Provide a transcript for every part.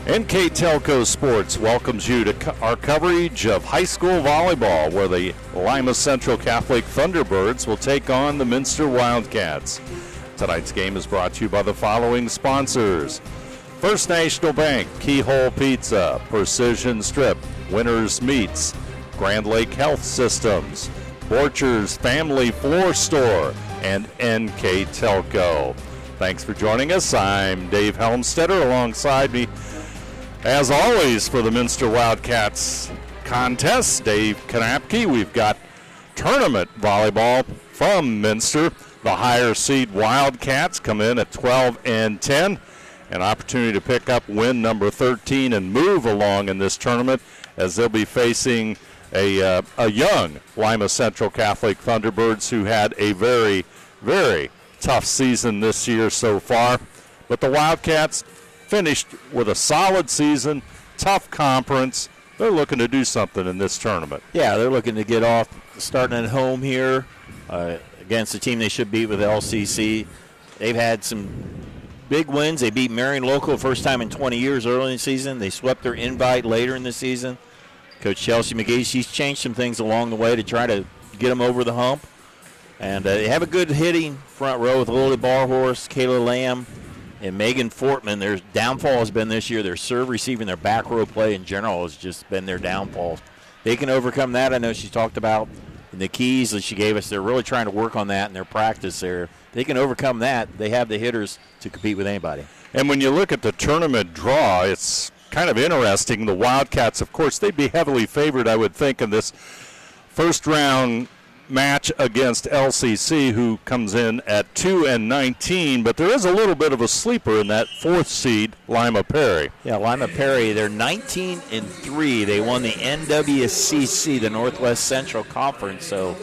NK Telco Sports welcomes you to our coverage of high school volleyball, where the Lima Central Catholic Thunderbirds will take on the Minster Wildcats. Tonight's game is brought to you by the following sponsors: First National Bank, Keyhole Pizza, Precision Strip, Winners Meats, Grand Lake Health Systems, Borchers Family Floor Store, and NK Telco. Thanks for joining us. I'm Dave Helmstetter. Alongside me, as always, for the Minster Wildcats contest, Dave Kanapke. We've got tournament volleyball from Minster. The higher seed Wildcats come in at 12-10. An opportunity to pick up win number 13 and move along in this tournament, as they'll be facing a young Lima Central Catholic Thunderbirds who had a very, very tough season this year so far. But the Wildcats finished with a solid season, tough conference. They're looking to do something in this tournament. Yeah, they're looking to get off starting at home here against a team they should beat with LCC. They've had some big wins. They beat Marion Local first time in 20 years early in the season. They swept their invite later in the season. Coach Chelsea McGee, she's changed some things along the way to try to get them over the hump. And they have a good hitting front row with Lily Barhorse, Kayla Lamb, and Megan Fortman. Their downfall has been this year their serve, receiving, their back row play in general has just been their downfall. They can overcome that. I know she talked about the keys that she gave us. They're really trying to work on that in their practice there. They can overcome that. They have the hitters to compete with anybody. And when you look at the tournament draw, it's kind of interesting. The Wildcats, of course, they'd be heavily favored, I would think, in this first round match against LCC, who comes in at 2-19, but there is a little bit of a sleeper in that fourth seed, Lima Perry. Yeah, Lima Perry, they're 19-3. They won the NWCC, the Northwest Central Conference, so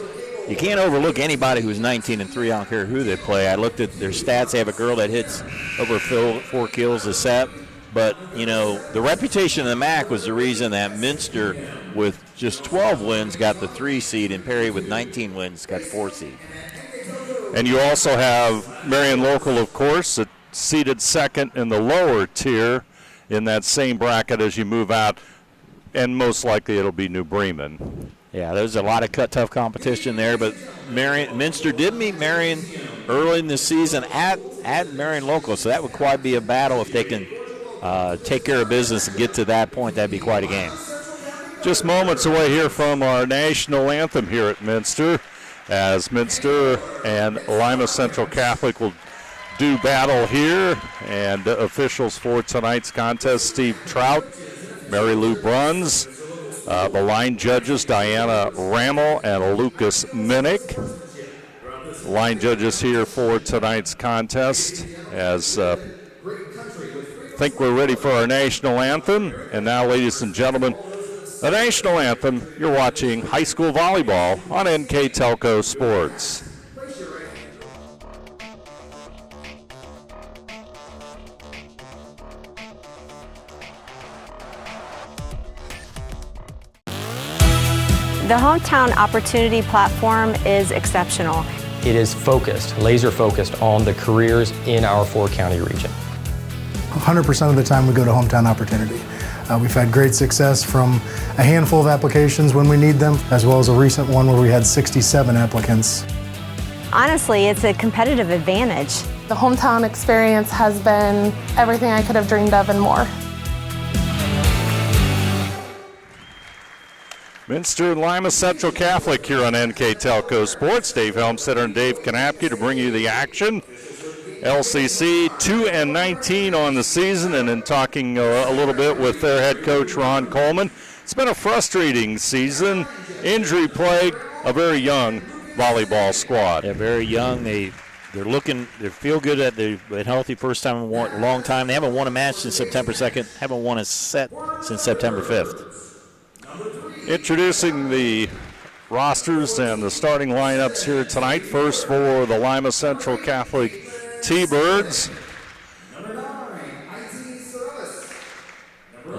you can't overlook anybody who's 19-3. I don't care who they play. I looked at their stats. They have a girl that hits over 4 kills a set. But, you know, the reputation of the MAC was the reason that Minster, with just 12 wins, got the 3 seed, and Perry, with 19 wins, got the 4 seed. And you also have Marion Local, of course, seated second in the lower tier in that same bracket as you move out, and most likely it'll be New Bremen. Yeah, there's a lot of tough competition there, but Minster did meet Marion early in the season at Marion Local, so that would quite be a battle if they can take care of business and get to that point. That'd be quite a game. Just moments away here from our national anthem here at Minster, as Minster and Lima Central Catholic will do battle here. And officials for tonight's contest: Steve Trout, Mary Lou Bruns, the line judges Diana Rammel and Lucas Minnick. Line judges here for tonight's contest, as I think we're ready for our national anthem. And now, ladies and gentlemen, the national anthem. You're watching high school volleyball on NK Telco Sports. The Hometown Opportunity Platform is exceptional. It is focused, laser focused on the careers in our 4-county region. 100% of the time we go to Hometown Opportunity. We've had great success from a handful of applications when we need them, as well as a recent one where we had 67 applicants. Honestly, it's a competitive advantage. The Hometown experience has been everything I could have dreamed of and more. Minster and Lima Central Catholic here on NK Telco Sports. Dave Helmstetter and Dave Kanapke to bring you the action. LCC 2-19 on the season, and in talking a little bit with their head coach Ron Coleman, it's been a frustrating season, injury plagued, a very young volleyball squad. They're very young. They feel good that they've been healthy first time in a long time. They haven't won a match since September 2nd, haven't won a set since September 5th. Introducing the rosters and the starting lineups here tonight. First for the Lima Central Catholic T-Birds.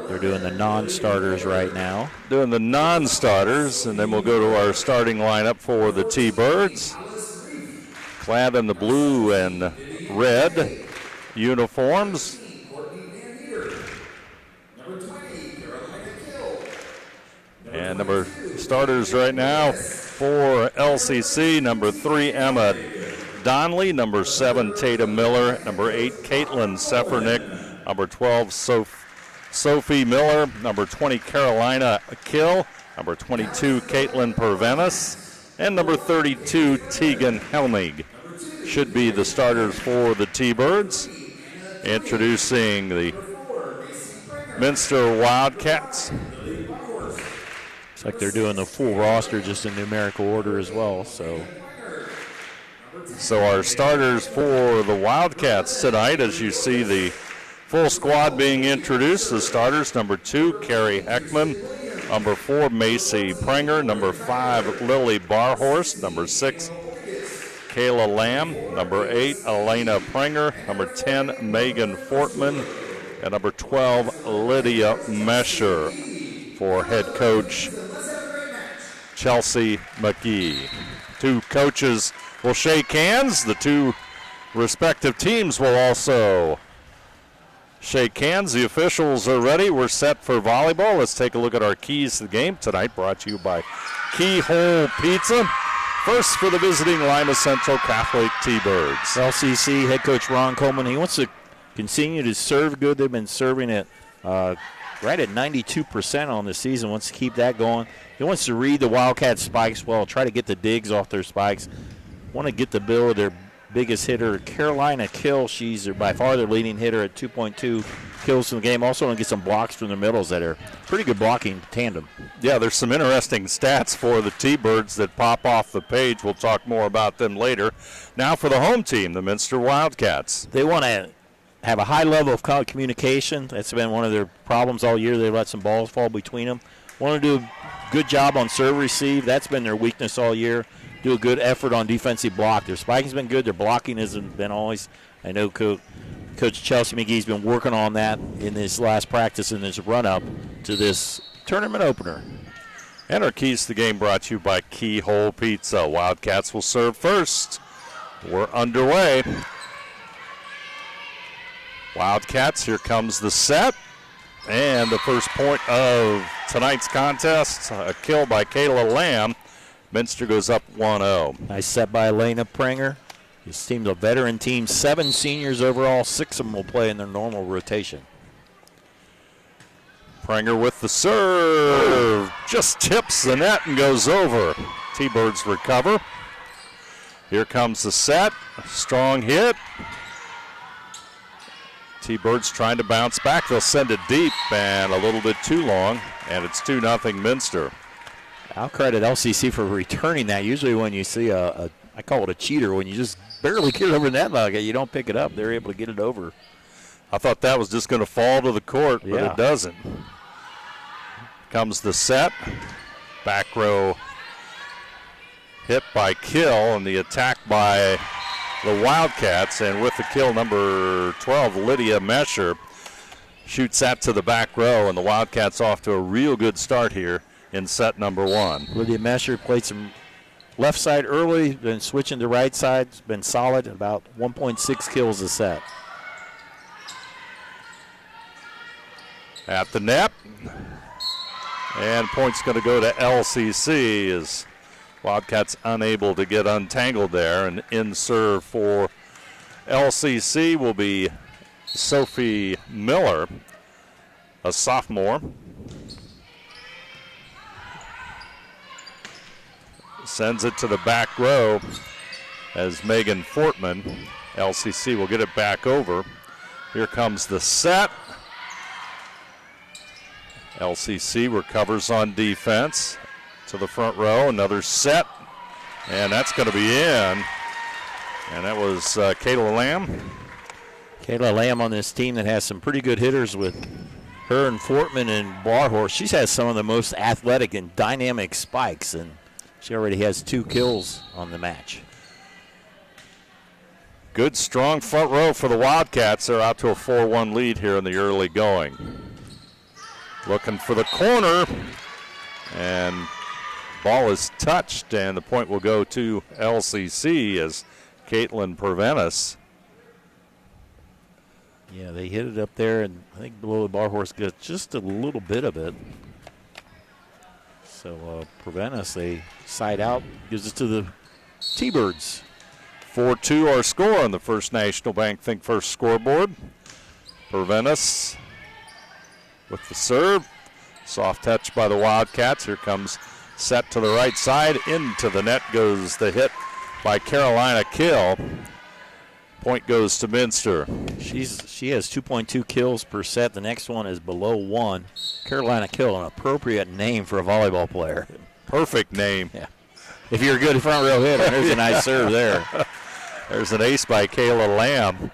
They're doing the non-starters right now. Doing the non-starters, and then we'll go to our starting lineup for the T-Birds. Clad in the blue and red uniforms. And number starters right now for LCC, number 3, Emma Donnelly, number 7, Tatum Miller, number 8, Caitlin Seffernick, number 12, Sophie Miller, number 20, Carolina Kill, number 22, Caitlin Pervenis, and number 32, Tegan Helmig. Should be the starters for the T-Birds. Introducing the Minster Wildcats. It's like they're doing the full roster just in numerical order as well. So our starters for the Wildcats tonight, as you see the full squad being introduced. The starters, number 2, Carrie Heckman, number 4, Macy Prenger, number 5, Lily Barhorst, number 6, Kayla Lamb, number 8, Elena Prenger, number 10, Megan Fortman, and number 12, Lydia Mesher for head coach Chelsea McGee. Two coaches will shake hands. The two respective teams will also shake hands. The officials are ready. We're set for volleyball. Let's take a look at our keys to the game tonight, brought to you by Keyhole Pizza. First for the visiting Lima Central Catholic T-Birds. LCC head coach Ron Coleman, he wants to continue to serve good. They've been serving it right at 92% on the season. Wants to keep that going. He wants to read the Wildcat spikes well, try to get the digs off their spikes. Want to get the bill of their biggest hitter, Carolina Kill. She's by far their leading hitter at 2.2 kills in the game. Also want to get some blocks from the middles that are pretty good blocking tandem. Yeah, there's some interesting stats for the T-Birds that pop off the page. We'll talk more about them later. Now for the home team, the Minster Wildcats. They want to have a high level of communication. That's been one of their problems all year. They let some balls fall between them. Want to do a good job on serve receive. That's been their weakness all year. Do a good effort on defensive block. Their spiking's been good. Their blocking hasn't been always. I know Coach Chelsea McGee's been working on that in this last practice in this run-up to this tournament opener. And our keys to the game brought to you by Keyhole Pizza. Wildcats will serve first. We're underway. Wildcats, here comes the set. And the first point of tonight's contest, a kill by Kayla Lamb. Minster goes up 1-0. Nice set by Elena Prenger. This team's a veteran team, 7 seniors overall. 6 of them will play in their normal rotation. Prenger with the serve. Just tips the net and goes over. T-Birds recover. Here comes the set. Strong hit. T-Birds trying to bounce back. They'll send it deep and a little bit too long, and it's 2-0 Minster. I'll credit LCC for returning that. Usually when you see I call it a cheater, when you just barely get it over the net like you don't pick it up, they're able to get it over. I thought that was just going to fall to the court, but yeah. It doesn't. Comes the set. Back row hit by Kill, and the attack by the Wildcats. And with the kill, number 12, Lydia Mesher, shoots that to the back row, and the Wildcats off to a real good start here in set number 1. Lydia Mesher played some left side early, then switching to right side. It's been solid, about 1.6 kills a set. At the net. And point's going to go to LCC as Wildcats unable to get untangled there. And in serve for LCC will be Sophie Miller, a sophomore. Sends it to the back row as Megan Fortman. LCC will get it back over. Here comes the set. LCC recovers on defense to the front row. Another set, and that's going to be in. And that was Kayla Lamb. Kayla Lamb on this team that has some pretty good hitters with her and Fortman and Barhorse. She's had some of the most athletic and dynamic spikes, and she already has 2 kills on the match. Good, strong front row for the Wildcats. They're out to a 4-1 lead here in the early going. Looking for the corner, and ball is touched, and the point will go to LCC as Caitlin Pervenis. Yeah, they hit it up there, and I think below the Barhorse got just a little bit of it. So prevent us. They side out, gives it to the T-Birds. 4-2 our score on the First National Bank Think First scoreboard. Preventus with the serve. Soft touch by the Wildcats. Here comes set to the right side. Into the net goes the hit by Carolina Kill. Point goes to Minster. She has 2.2 kills per set. The next one is below 1. Carolina Kill, an appropriate name for a volleyball player. Perfect name. Yeah. If you're a good front row hitter, there's a nice serve there. There's an ace by Kayla Lamb.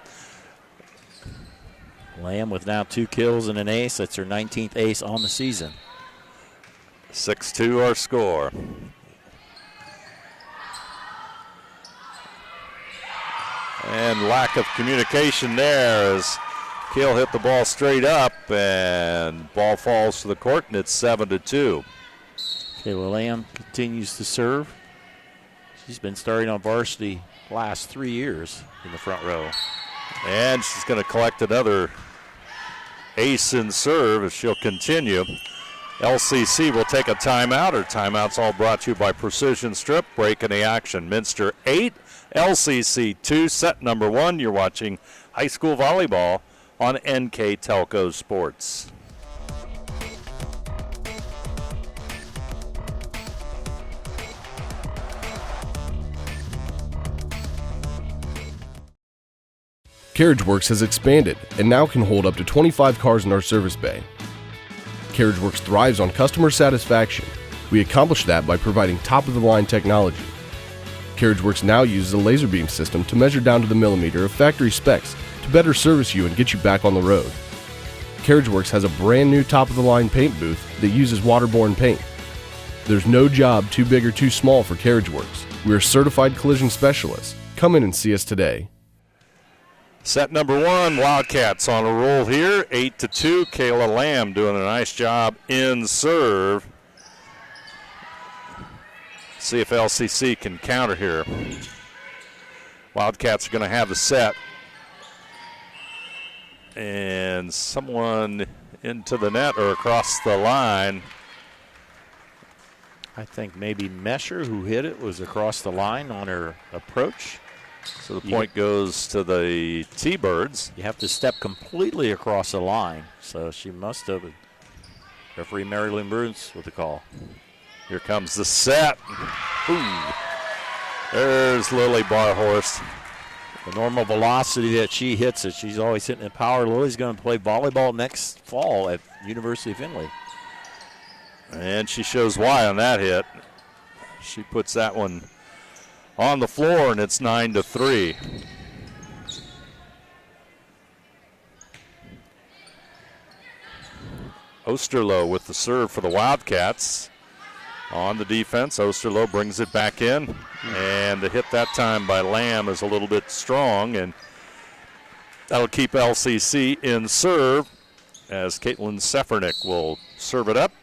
Lamb with now 2 kills and an ace. That's her 19th ace on the season. 6-2 our score. And lack of communication there as Kill hit the ball straight up and ball falls to the court, and it's 7-2. Kayla Lamb continues to serve. She's been starting on varsity last 3 years in the front row. And she's going to collect another ace in serve if she'll continue. LCC will take a timeout. Our timeout's all brought to you by Precision Strip. Break in the action. Minster 8, LCC 2, set number 1. You're watching high school volleyball on NK Telco Sports. CarriageWorks has expanded and now can hold up to 25 cars in our service bay. CarriageWorks thrives on customer satisfaction. We accomplish that by providing top-of-the-line technology. CarriageWorks now uses a laser beam system to measure down to the millimeter of factory specs to better service you and get you back on the road. CarriageWorks has a brand new top-of-the-line paint booth that uses waterborne paint. There's no job too big or too small for CarriageWorks. We are certified collision specialists. Come in and see us today. Set number 1, Wildcats on a roll here, 8-2. Kayla Lamb doing a nice job in serve. See if LCC can counter here. Wildcats are going to have the set. And someone into the net or across the line. I think maybe Mesher, who hit it, was across the line on her approach. So the point goes to the T-Birds. You have to step completely across the line. So she must have. Referee Marilyn Bruns with the call. Here comes the set. Ooh. There's Lily Barhorst. The normal velocity that she hits it, she's always hitting it power. Lily's going to play volleyball next fall at University of Findlay. And she shows why on that hit. She puts that one on the floor, and it's 9-3. Osterloh with the serve for the Wildcats. On the defense, Osterloh brings it back in, and the hit that time by Lamb is a little bit strong, and that'll keep LCC in serve as Caitlin Seffernick will serve it up.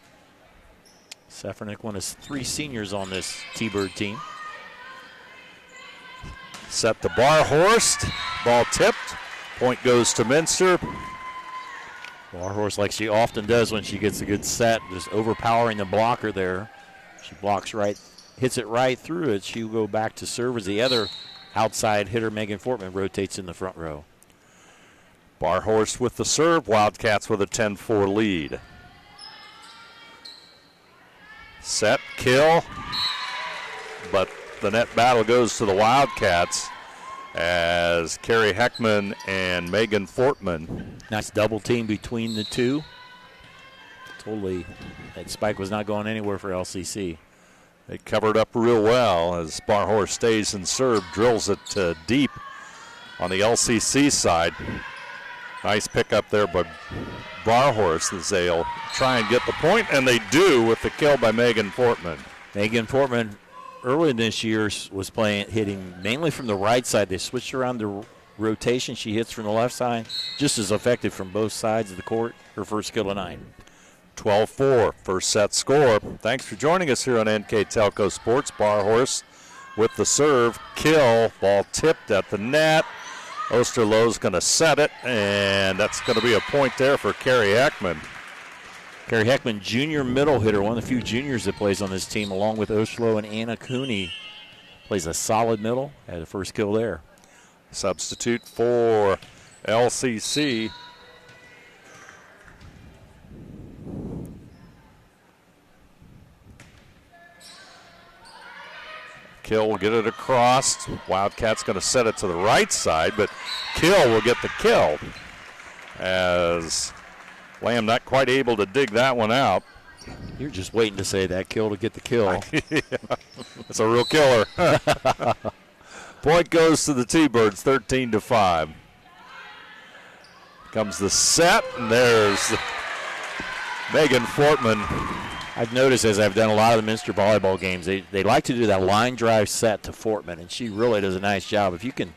Seffernick, one of 3 seniors on this T-Bird team. Set to Barhorst. Ball tipped. Point goes to Minster. Barhorst, like she often does when she gets a good set, just overpowering the blocker there. She blocks right, hits it right through it. She'll go back to serve as the other outside hitter, Megan Fortman, rotates in the front row. Barhorst with the serve. Wildcats with a 10-4 lead. Set, kill. But the net battle goes to the Wildcats as Carrie Heckman and Megan Fortman. Nice double team between the two. Totally, that spike was not going anywhere for LCC. They covered up real well as Barhorst stays in serve, drills it deep on the LCC side. Nice pickup there by Barhorst as they'll try and get the point, and they do with the kill by Megan Fortman. Megan Fortman early this year was hitting mainly from the right side. They switched around the rotation. She hits from the left side, just as effective from both sides of the court. Her first kill of 9. 12-4, first set score. Thanks for joining us here on NK Telco Sports. Barhorst with the serve, kill, ball tipped at the net. Osterloh's going to set it, and that's going to be a point there for Carrie Heckman. Kerry Heckman, junior middle hitter, one of the few juniors that plays on this team, along with Oshlo and Anna Cooney. Plays a solid middle. Had the first kill there. Substitute for LCC. Kill will get it across. Wildcats going to set it to the right side, but Kill will get the kill. As Lamb not quite able to dig that one out. You're just waiting to say that Kill to get the kill. Yeah, it's a real killer. Point goes to the T-Birds, 13-5. Comes the set, and there's Megan Fortman. I've noticed as I've done a lot of the Minster volleyball games, they like to do that line drive set to Fortman, and she really does a nice job. If you can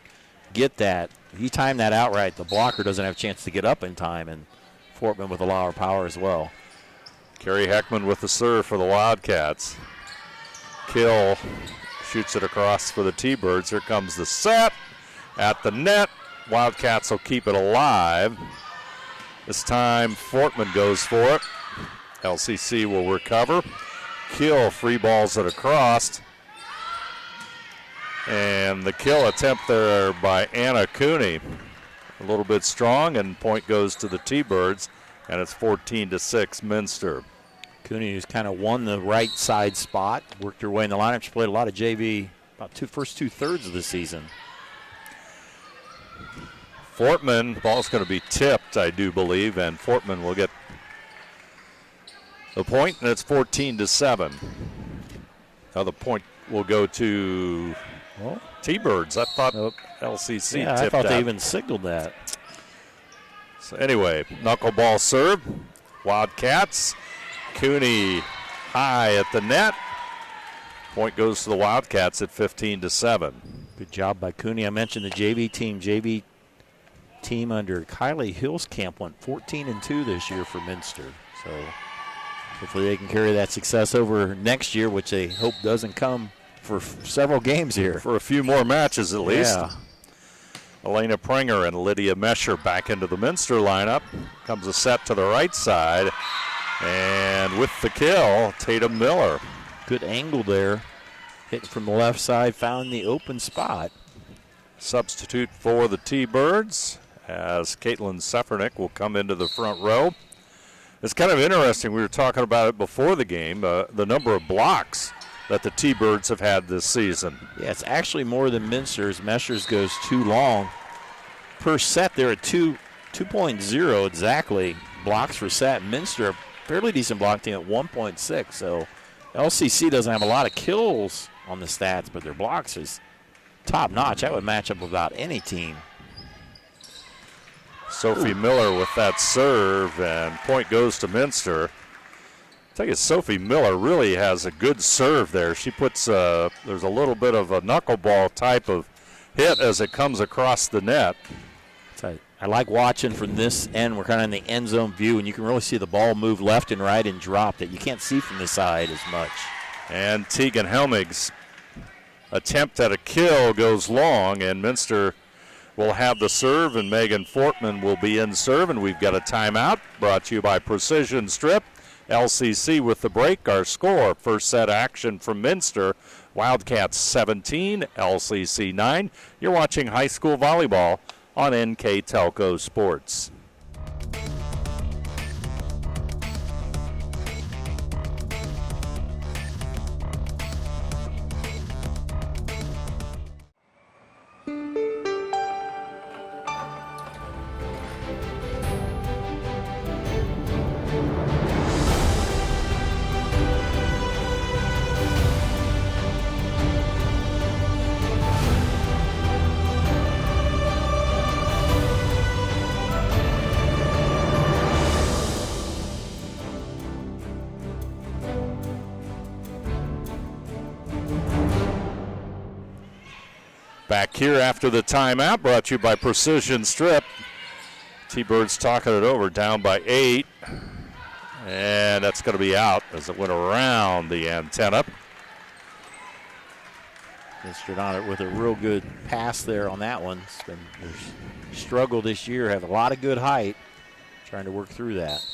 get that, if you time that out right, the blocker doesn't have a chance to get up in time, and Fortman with a lot of power as well. Kerry Heckman with the serve for the Wildcats. Kill shoots it across for the T-Birds. Here comes the set at the net. Wildcats will keep it alive. This time Fortman goes for it. LCC will recover. Kill free balls it across. And the kill attempt there by Anna Cooney. A little bit strong, and point goes to the T-Birds, and it's 14-6 Minster. Cooney has kind of won the right side spot, worked her way in the lineup. She played a lot of JV about first two-thirds of the season. Fortman, ball's going to be tipped, I do believe, and Fortman will get the point, and it's 14-7. Now the point will go to T-Birds. I thought LCC tipped I thought that. they even signaled that. So anyway, knuckleball serve. Wildcats. Cooney high at the net. Point goes to the Wildcats at 15-7. Good job by Cooney. I mentioned the JV team under Kylie Hillscamp went 14-2 this year for Minster. So hopefully they can carry that success over next year, which they hope doesn't come for several games here. For a few more matches at least. Yeah. Elena Prenger and Lydia Mesher back into the Minster lineup. Comes a set to the right side. And with the kill, Tatum Miller. Good angle there. Hit from the left side, found the open spot. Substitute for the T-Birds as Caitlin Seffernick will come into the front row. It's kind of interesting. We were talking about it before the game, the number of blocks that the T-Birds have had this season. Yeah, it's actually more than Minster's. Measures goes too long. Per set, they're at 2.0 exactly blocks per set. Minster, a fairly decent block team at 1.6. So LCC doesn't have a lot of kills on the stats, but their blocks is top notch. That would match up with about any team. Sophie Miller with that serve, and point goes to Minster. I tell you, Sophie Miller really has a good serve there. She puts, there's a little bit of a knuckleball type of hit as it comes across the net. I like watching from this end. We're kind of in the end zone view, and you can really see the ball move left and right and drop that you can't see from the side as much. And Tegan Helmig's attempt at a kill goes long, and Minster will have the serve, and Megan Fortman will be in serve, and we've got a timeout brought to you by Precision Strip. LCC with the break. Our score, first set action from Minster, Wildcats 17, LCC 9. You're watching high school volleyball on NK Telco Sports. Back here after the timeout, brought to you by Precision Strip. T-Birds talking it over, down by 8. And that's going to be out as it went around the antenna. Minster on it with a real good pass there on that one. It's been their struggle this year, have a lot of good height, trying to work through that.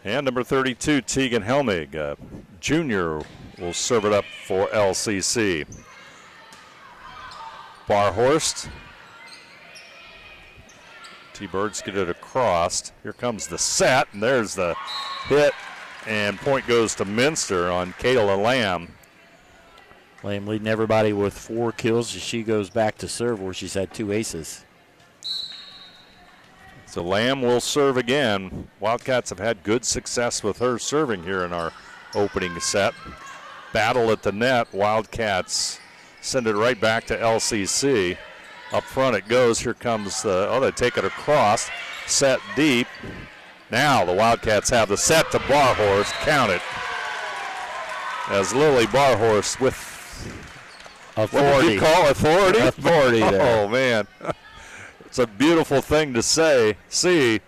And number 32, Tegan Helmig, junior, will serve it up for LCC. Barhorst. T-Birds get it across. Here comes the set, and there's the hit, and point goes to Minster on Kayla Lamb. Lamb leading everybody with 4 kills as she goes back to serve where she's had 2 aces. So Lamb will serve again. Wildcats have had good success with her serving here in our opening set. Battle at the net. Wildcats send it right back to LCC. Up front it goes. Here comes they take it across. Set deep. Now the Wildcats have the set to Barhorst. Count it. As Lily Barhorst with authority. What did you call authority? Authority there. Oh, man. It's a beautiful thing to see.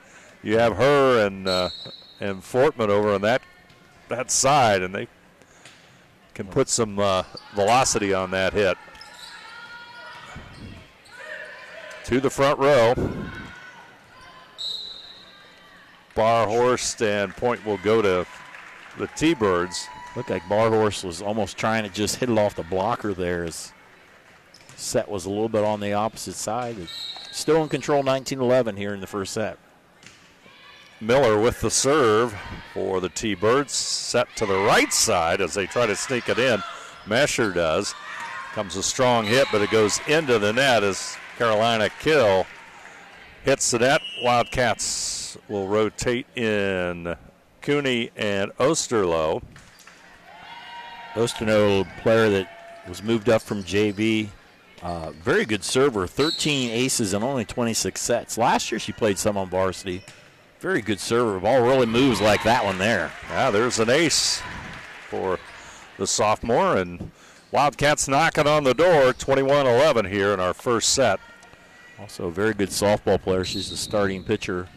You have her and Fortman over on that side, and they can put some velocity on that hit. To the front row. Barhorst and point will go to the T-Birds. Looked like Barhorst was almost trying to just hit it off the blocker there. His set was a little bit on the opposite side. Still in control, 19-11 here in the first set. Miller with the serve for the T-Birds. Set to the right side as they try to sneak it in. Mesher does. Comes a strong hit, but it goes into the net as Carolina Kill hits the net. Wildcats will rotate in Cooney and Osterloh. Osterloh, player that was moved up from JV. Very good server, 13 aces and only 26 sets. Last year she played some on varsity. Very good server. Ball really moves like that one there. Yeah, there's an ace for the sophomore, and Wildcats knocking on the door, 21-11 here in our first set. Also a very good softball player. She's the starting pitcher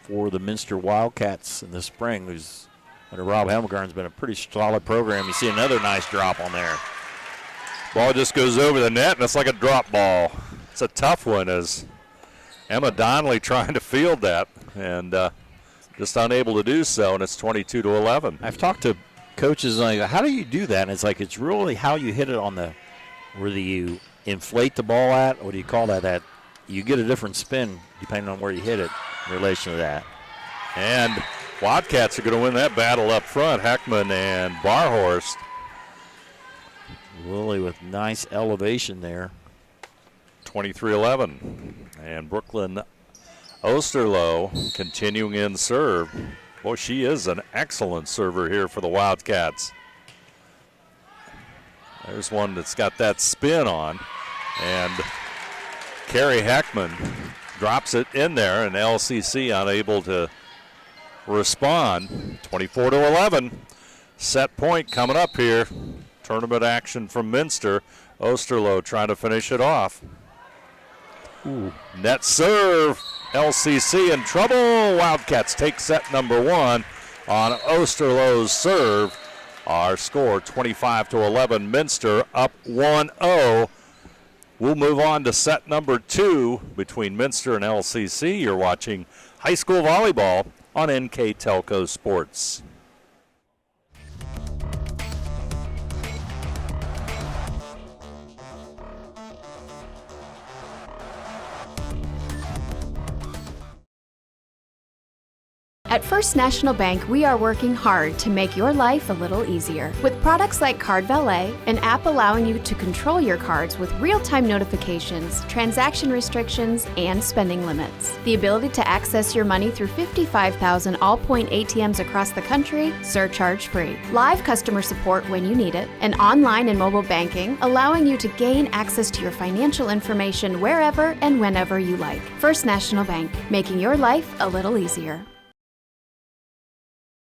for the Minster Wildcats in the spring, who's under Rob Helmgarden's been a pretty solid program. You see another nice drop on there. Ball just goes over the net, and it's like a drop ball. It's a tough one as Emma Donnelly trying to field that and just unable to do so, and it's 22-11. I've talked to coaches like, how do you do that? And it's like it's really how you hit it on the where you inflate the ball at, or do you call that you get a different spin depending on where you hit it in relation to that. And Wildcats are going to win that battle up front, Heckman and Barhorst. Lily with nice elevation there. 23-11. And Brooklyn Osterloh continuing in serve. Boy, she is an excellent server here for the Wildcats. There's one that's got that spin on. And Carrie Heckman drops it in there, and LCC unable to respond. 24-11. Set point coming up here. Tournament action from Minster. Osterloh trying to finish it off. Ooh. Net serve. LCC in trouble. Wildcats take set number 1 on Osterloh's serve. Our score 25-11. Minster up 1-0. We'll move on to set number 2 between Minster and LCC. You're watching high school volleyball on NK Telco Sports. At First National Bank, we are working hard to make your life a little easier. With products like Card Valet, an app allowing you to control your cards with real-time notifications, transaction restrictions, and spending limits. The ability to access your money through 55,000 all-point ATMs across the country, surcharge-free. Live customer support when you need it, and online and mobile banking, allowing you to gain access to your financial information wherever and whenever you like. First National Bank, making your life a little easier.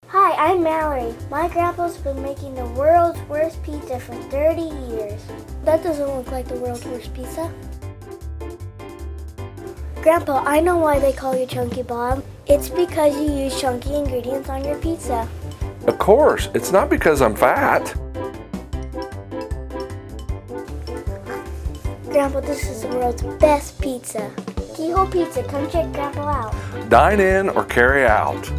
Hi, I'm Mallory. My grandpa's been making the world's worst pizza for 30 years. That doesn't look like the world's worst pizza. Grandpa, I know why they call you Chunky Bob. It's because you use chunky ingredients on your pizza. Of course, it's not because I'm fat. Grandpa, this is the world's best pizza. Keyhole Pizza, come check Grandpa out. Dine in or carry out.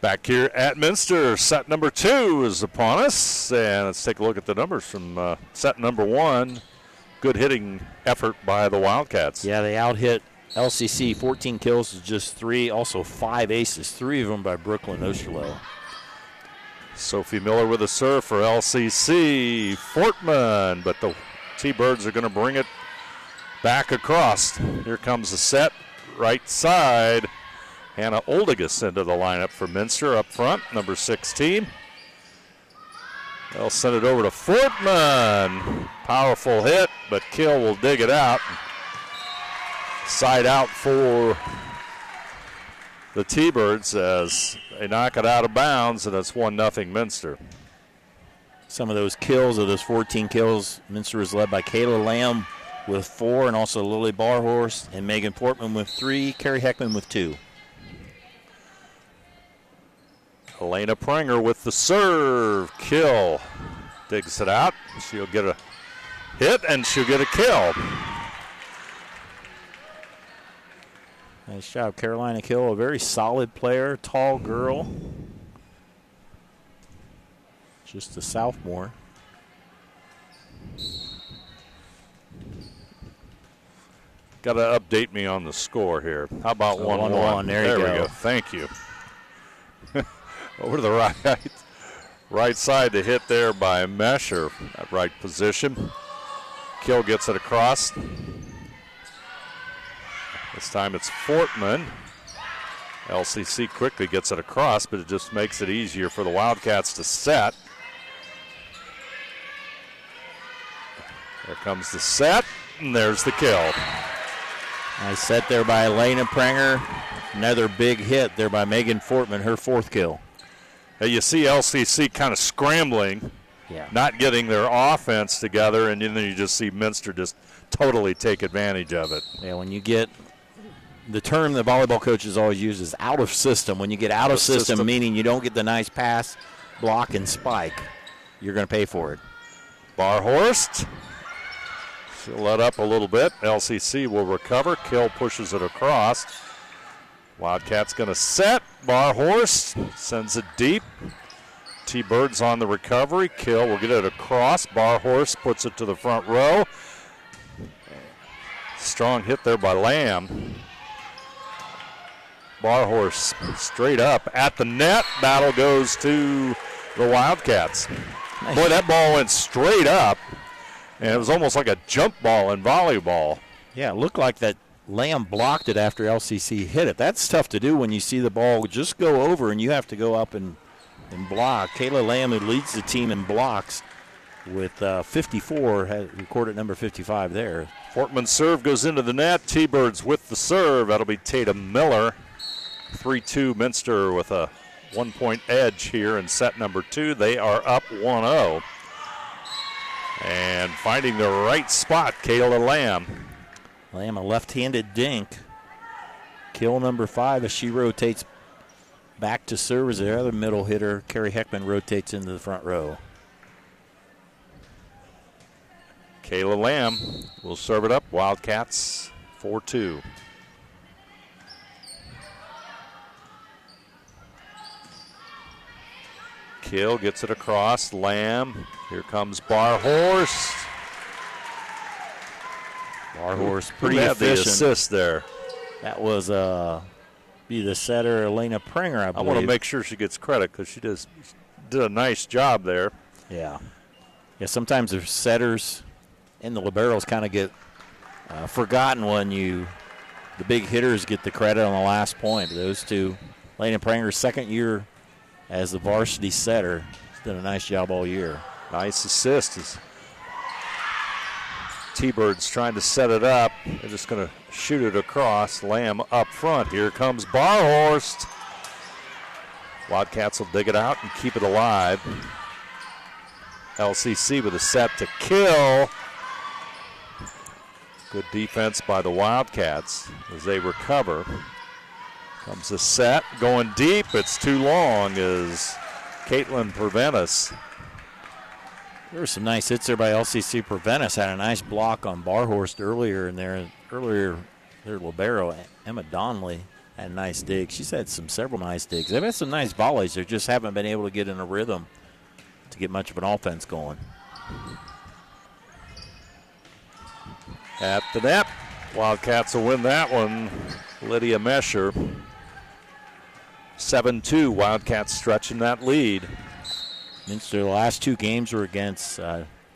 Back here at Minster, set number 2 is upon us. And let's take a look at the numbers from set number 1. Good hitting effort by the Wildcats. Yeah, they out-hit LCC 14 kills to just 3, also 5 aces, 3 of them by Brooklyn Osterloh. Sophie Miller with a serve for LCC. Fortman, but the T-Birds are going to bring it back across. Here comes the set, right side. Hannah Oldigus into the lineup for Minster up front, number 16. They'll send it over to Fortman. Powerful hit, but Kill will dig it out. Side out for the T-Birds as they knock it out of bounds, and it's 1-0 Minster. Some of those kills, of those 14 kills, Minster is led by Kayla Lamb with 4, and also Lily Barhorst and Megan Portman with 3, Carrie Heckman with 2. Elena Prenger with the serve. Kill digs it out. She'll get a hit, and she'll get a kill. Nice job, Carolina Kill, a very solid player, tall girl. Just a sophomore. Got to update me on the score here. How about 1-1? There we go. Thank you. Over to the right side to hit there by Mesher at right position. Kill gets it across. This time it's Fortman. LCC quickly gets it across, but it just makes it easier for the Wildcats to set. There comes the set, and there's the kill. Nice set there by Elena Prenger. Another big hit there by Megan Fortman, her 4th kill. Hey, you see LCC kind of scrambling, not getting their offense together, and then you just see Minster just totally take advantage of it. Yeah, when you get the term the volleyball coaches always use is out of system. When you get out of system, meaning you don't get the nice pass, block, and spike, you're going to pay for it. Barhorst, she'll let up a little bit. LCC will recover. Kill pushes it across. Wildcats going to set. Barhorst sends it deep. T-Birds on the recovery. Kill will get it across. Barhorst puts it to the front row. Strong hit there by Lamb. Barhorst straight up at the net. Battle goes to the Wildcats. Nice. Boy, that ball went straight up, and it was almost like a jump ball in volleyball. Yeah, it looked like that Lamb blocked it after LCC hit it. That's tough to do when you see the ball just go over and you have to go up and block. Kayla Lamb, who leads the team in blocks with 54, has recorded number 55 there. Fortman's serve goes into the net. T-Birds with the serve. That'll be Tatum Miller. 3-2 Minster with a 1-point edge here in set number 2. They are up 1-0. And finding the right spot, Kayla Lamb. Lamb, a left-handed dink. Kill number 5 as she rotates back to serve as the other middle hitter, Carrie Heckman, rotates into the front row. Kayla Lamb will serve it up. Wildcats 4-2. Kill gets it across. Lamb. Here comes Barhorst. Barhorst pretty efficient. The assist there. That was be the setter Elena Prenger, I believe. I want to make sure she gets credit because she did a nice job there. Yeah. Yeah, sometimes the setters and the liberos kind of get forgotten when the big hitters get the credit on the last point. Those two, Elena Prenger's second year as the varsity setter, has done a nice job all year. Nice assist as T-Birds trying to set it up. They're just going to shoot it across. Lamb up front. Here comes Barhorst. Wildcats will dig it out and keep it alive. LCC with a set to Kill. Good defense by the Wildcats as they recover. Comes a set going deep. It's too long as Caitlin Preventus. There were some nice hits there by LCC. Preventus had a nice block on Barhorst earlier in there. Earlier, their libero, Emma Donnelly, Had a nice dig. She's had several nice digs. They've had some nice volleys. They just haven't been able to get in a rhythm to get much of an offense going. At the net, Wildcats will win that one. Lydia Mesher. 7-2, Wildcats stretching that lead. Minster, the last 2 games were against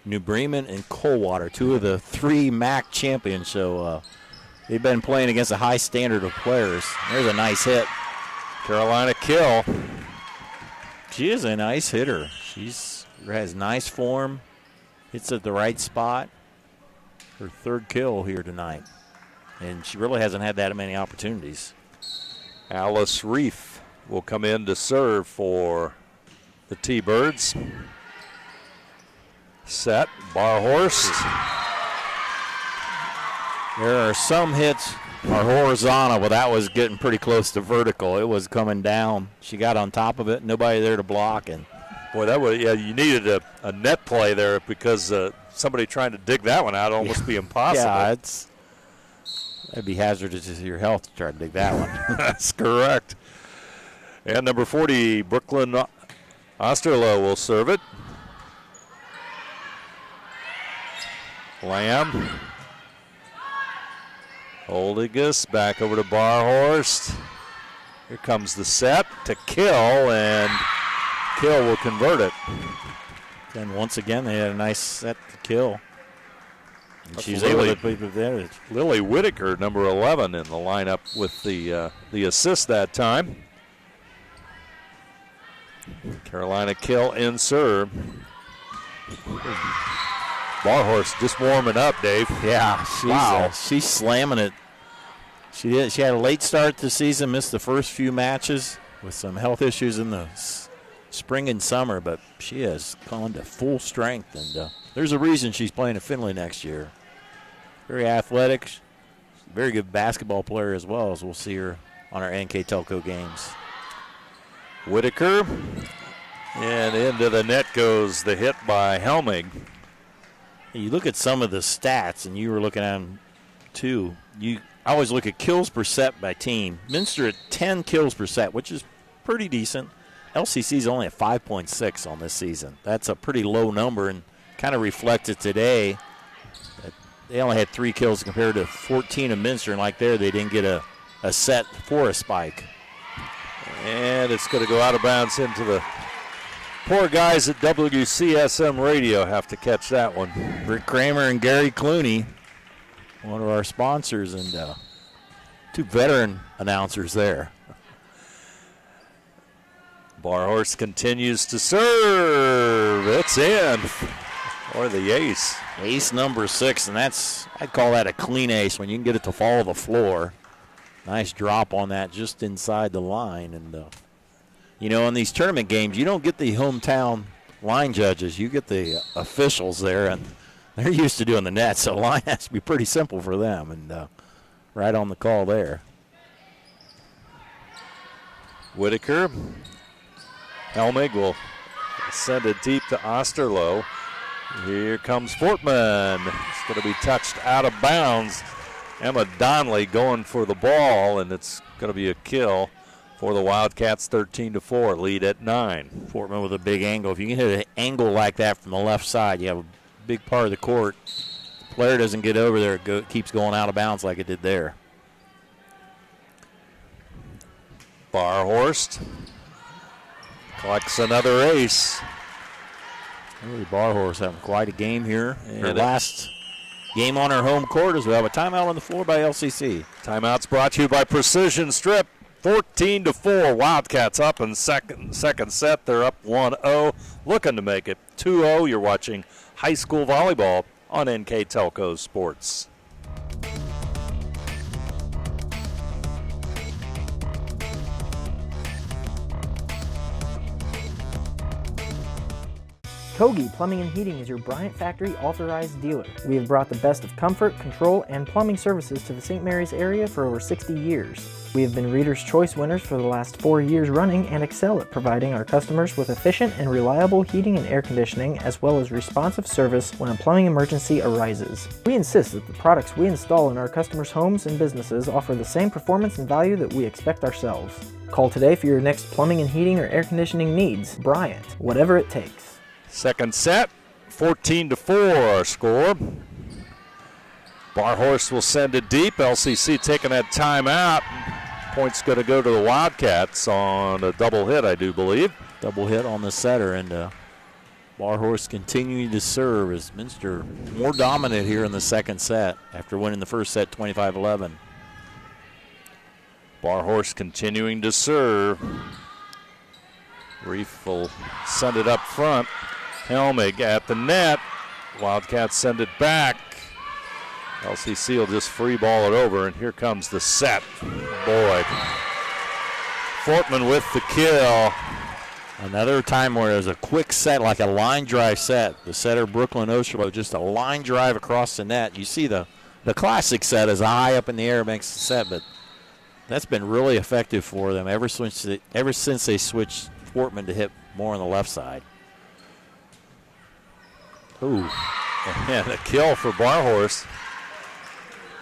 New Bremen and Coldwater, 2 of the 3 MAC champions. So they've been playing against a high standard of players. There's a nice hit. Carolina Kill. She is a nice hitter. She has nice form, hits at the right spot. Her 3rd kill here tonight. And she really hasn't had that many opportunities. Alice Reef will come in to serve for the T-Birds. Set, Barhorst. There are some hits are horizontal, but that was getting pretty close to vertical. It was coming down. She got on top of it, nobody there to block. And boy, that was, you needed a net play there because somebody trying to dig that one out would almost be impossible. Yeah, that'd be hazardous to your health to try to dig that one. That's correct. And number 40, Brooklyn Osterloh will serve it. Lamb. Holdigus back over to Barhorst. Here comes the set to Kill, and Kill will convert it. And once again, they had a nice set to Kill. And she's Lily, able to beat it there. Lily Whitaker, number 11, in the lineup with the assist that time. Carolina Kill in serve. Barhorst just warming up, Dave. Yeah, she's slamming it. She had a late start to the season, missed the first few matches with some health issues in the spring and summer, but she has gone to full strength, and there's a reason she's playing at Findlay next year. Very athletic, very good basketball player as well, as we'll see her on our NK Telco games. Whitaker, and into the net goes the hit by Helmig. You look at some of the stats, and you were looking at them too. I always look at kills per set by team. Minster at 10 kills per set, which is pretty decent. LCC's only at 5.6 on this season. That's a pretty low number, and kind of reflected today. They only had 3 kills compared to 14 of Minster, and like there, they didn't get a set for a spike. And it's going to go out of bounds into the poor guys at WCSM Radio have to catch that one. Rick Kramer and Gary Clooney, one of our sponsors, and 2 veteran announcers there. Barhorst continues to serve. It's in. Or the ace. Ace number 6, and I'd call that a clean ace when you can get it to follow the floor. Nice drop on that just inside the line. And, in these tournament games, you don't get the hometown line judges. You get the officials there, and they're used to doing the net, so the line has to be pretty simple for them. And right on the call there. Whitaker. Helmig will send it deep to Osterloh. Here comes Fortman. It's going to be touched out of bounds. Emma Donnelly going for the ball, and it's going to be a kill for the Wildcats. 13-4, lead at 9. Fortman with a big angle. If you can hit an angle like that from the left side, you have a big part of the court. The player doesn't get over there, it keeps going out of bounds like it did there. Barhorst collects another ace. Really, Barhorst having quite a game here. Her last game on her home court as well. A timeout on the floor by LCC. Timeout's brought to you by Precision Strip. 14-4, Wildcats up in second set. They're up 1-0, looking to make it 2-0. You're watching high school volleyball on NK Telco Sports. Togi Plumbing and Heating is your Bryant Factory authorized dealer. We have brought the best of comfort, control, and plumbing services to the St. Mary's area for over 60 years. We have been Reader's Choice winners for the last 4 years running and excel at providing our customers with efficient and reliable heating and air conditioning, as well as responsive service when a plumbing emergency arises. We insist that the products we install in our customers' homes and businesses offer the same performance and value that we expect ourselves. Call today for your next plumbing and heating or air conditioning needs. Bryant, whatever it takes. Second set, 14-4 our score. Barhorse will send it deep. LCC taking that timeout. Point's going to go to the Wildcats on a double hit, I do believe. Double hit on the setter, and Barhorse continuing to serve as Minster more dominant here in the second set after winning the first set 25-11. Barhorse continuing to serve. Reef will send it up front. Helmig at the net. Wildcats send it back. LCC will just free ball it over, and here comes the set. Boy. Fortman with the kill. Another time where there's a quick set, like a line drive set. The setter, Brooklyn Osterloh, just a line drive across the net. You see the classic set is high up in the air, makes the set, but that's been really effective for them ever since they switched Fortman to hit more on the left side. Ooh, and a kill for Barhorse.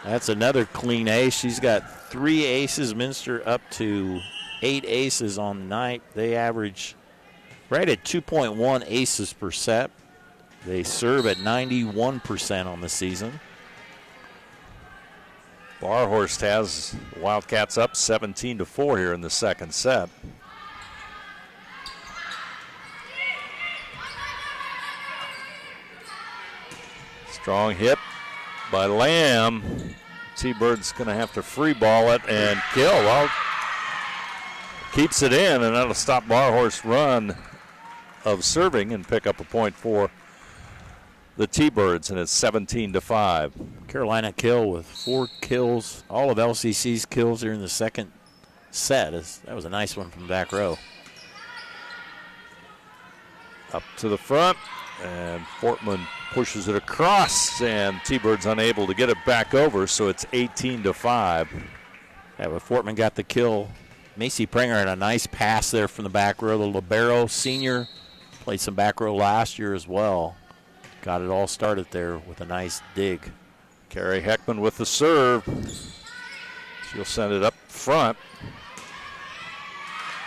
That's another clean ace. She's got 3 aces. Minster up to 8 aces on the night. They average right at 2.1 aces per set. They serve at 91% on the season. Barhorse has Wildcats up 17-4 here in the second set. Strong hit by Lamb. T-Bird's going to have to free ball it and kill. Well, keeps it in, and that'll stop Barhorse run of serving and pick up a point for the T-Birds, and it's 17-5. Carolina Kill with 4 kills. All of LCC's kills here in the second set. That was a nice one from the back row. Up to the front, and Fortman pushes it across, and T-Bird's unable to get it back over, so it's 18-5. Yeah, but Fortman got the kill. Macy Pringer had a nice pass there from the back row. The libero senior played some back row last year as well. Got it all started there with a nice dig. Carrie Heckman with the serve. She'll send it up front.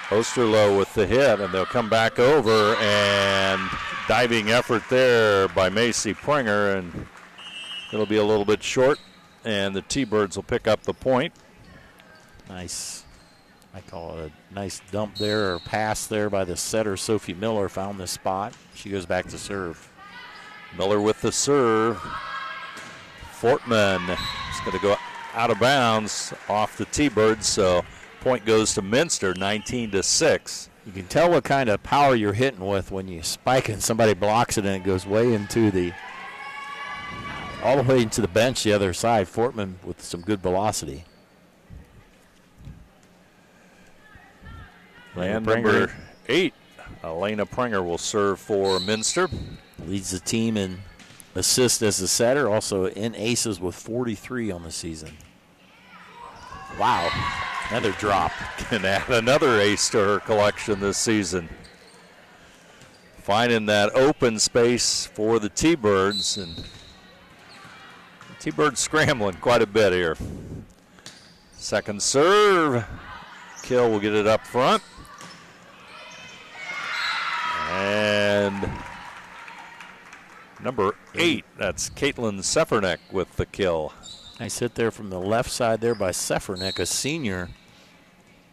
Osterloh with the hit, and they'll come back over, and diving effort there by Macy Pringer, and it'll be a little bit short, and the T-Birds will pick up the point. Nice. I call it a nice dump there or pass there by the setter. Sophie Miller found the spot. She goes back to serve. Miller with the serve. Fortman is going to go out of bounds off the T-Birds, so point goes to Minster, 19-6. You can tell what kind of power you're hitting with when you spike and somebody blocks it and it goes way into all the way into the bench the other side. Fortman with some good velocity. And number 8, Elena Pringer will serve for Minster. Leads the team in assists as a setter, also in aces with 43 on the season. Wow, another drop. Can add another ace to her collection this season. Finding that open space for the T-Birds, and the T-Birds scrambling quite a bit here. Second serve. Kill will get it up front. And number 8, that's Caitlin Sefernek with the kill. Nice hit there from the left side there by Sefernek, a senior.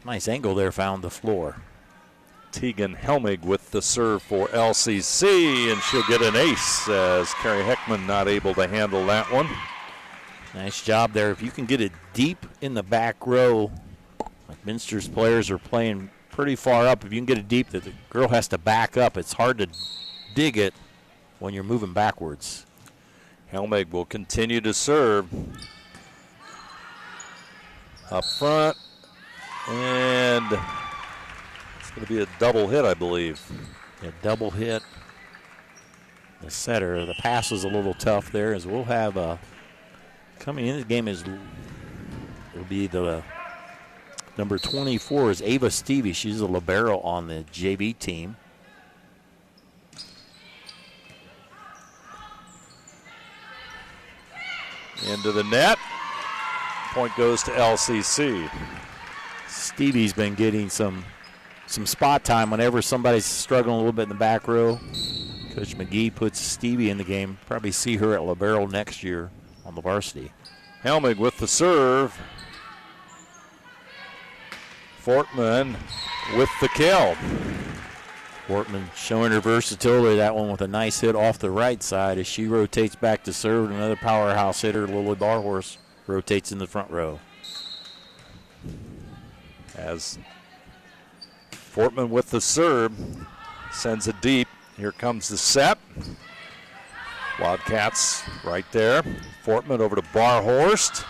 Nice angle there, found the floor. Tegan Helmig with the serve for LCC, and she'll get an ace as Carrie Heckman not able to handle that one. Nice job there. If you can get it deep in the back row, like Minster's players are playing pretty far up. If you can get it deep, that the girl has to back up. It's hard to dig it when you're moving backwards. Helmig will continue to serve. Up front, and it's going to be a double hit, I believe. A double hit. the setter. The pass was a little tough there, as we'll have coming in the game will be the number 24 is Ava Stevie. She's a libero on the JV team. Into the net. Point goes to LCC. Stevie's been getting some spot time whenever somebody's struggling a little bit in the back row. Coach McGee puts Stevie in the game. Probably see her at libero next year on the varsity. Helmig with the serve. Fortman with the kill. Fortman showing her versatility. That one with a nice hit off the right side as she rotates back to serve. Another powerhouse hitter, Lily Barhorse, rotates in the front row. As Fortman with the serve, sends it deep. Here comes the set. Wildcats right there. Fortman over to Barhorst.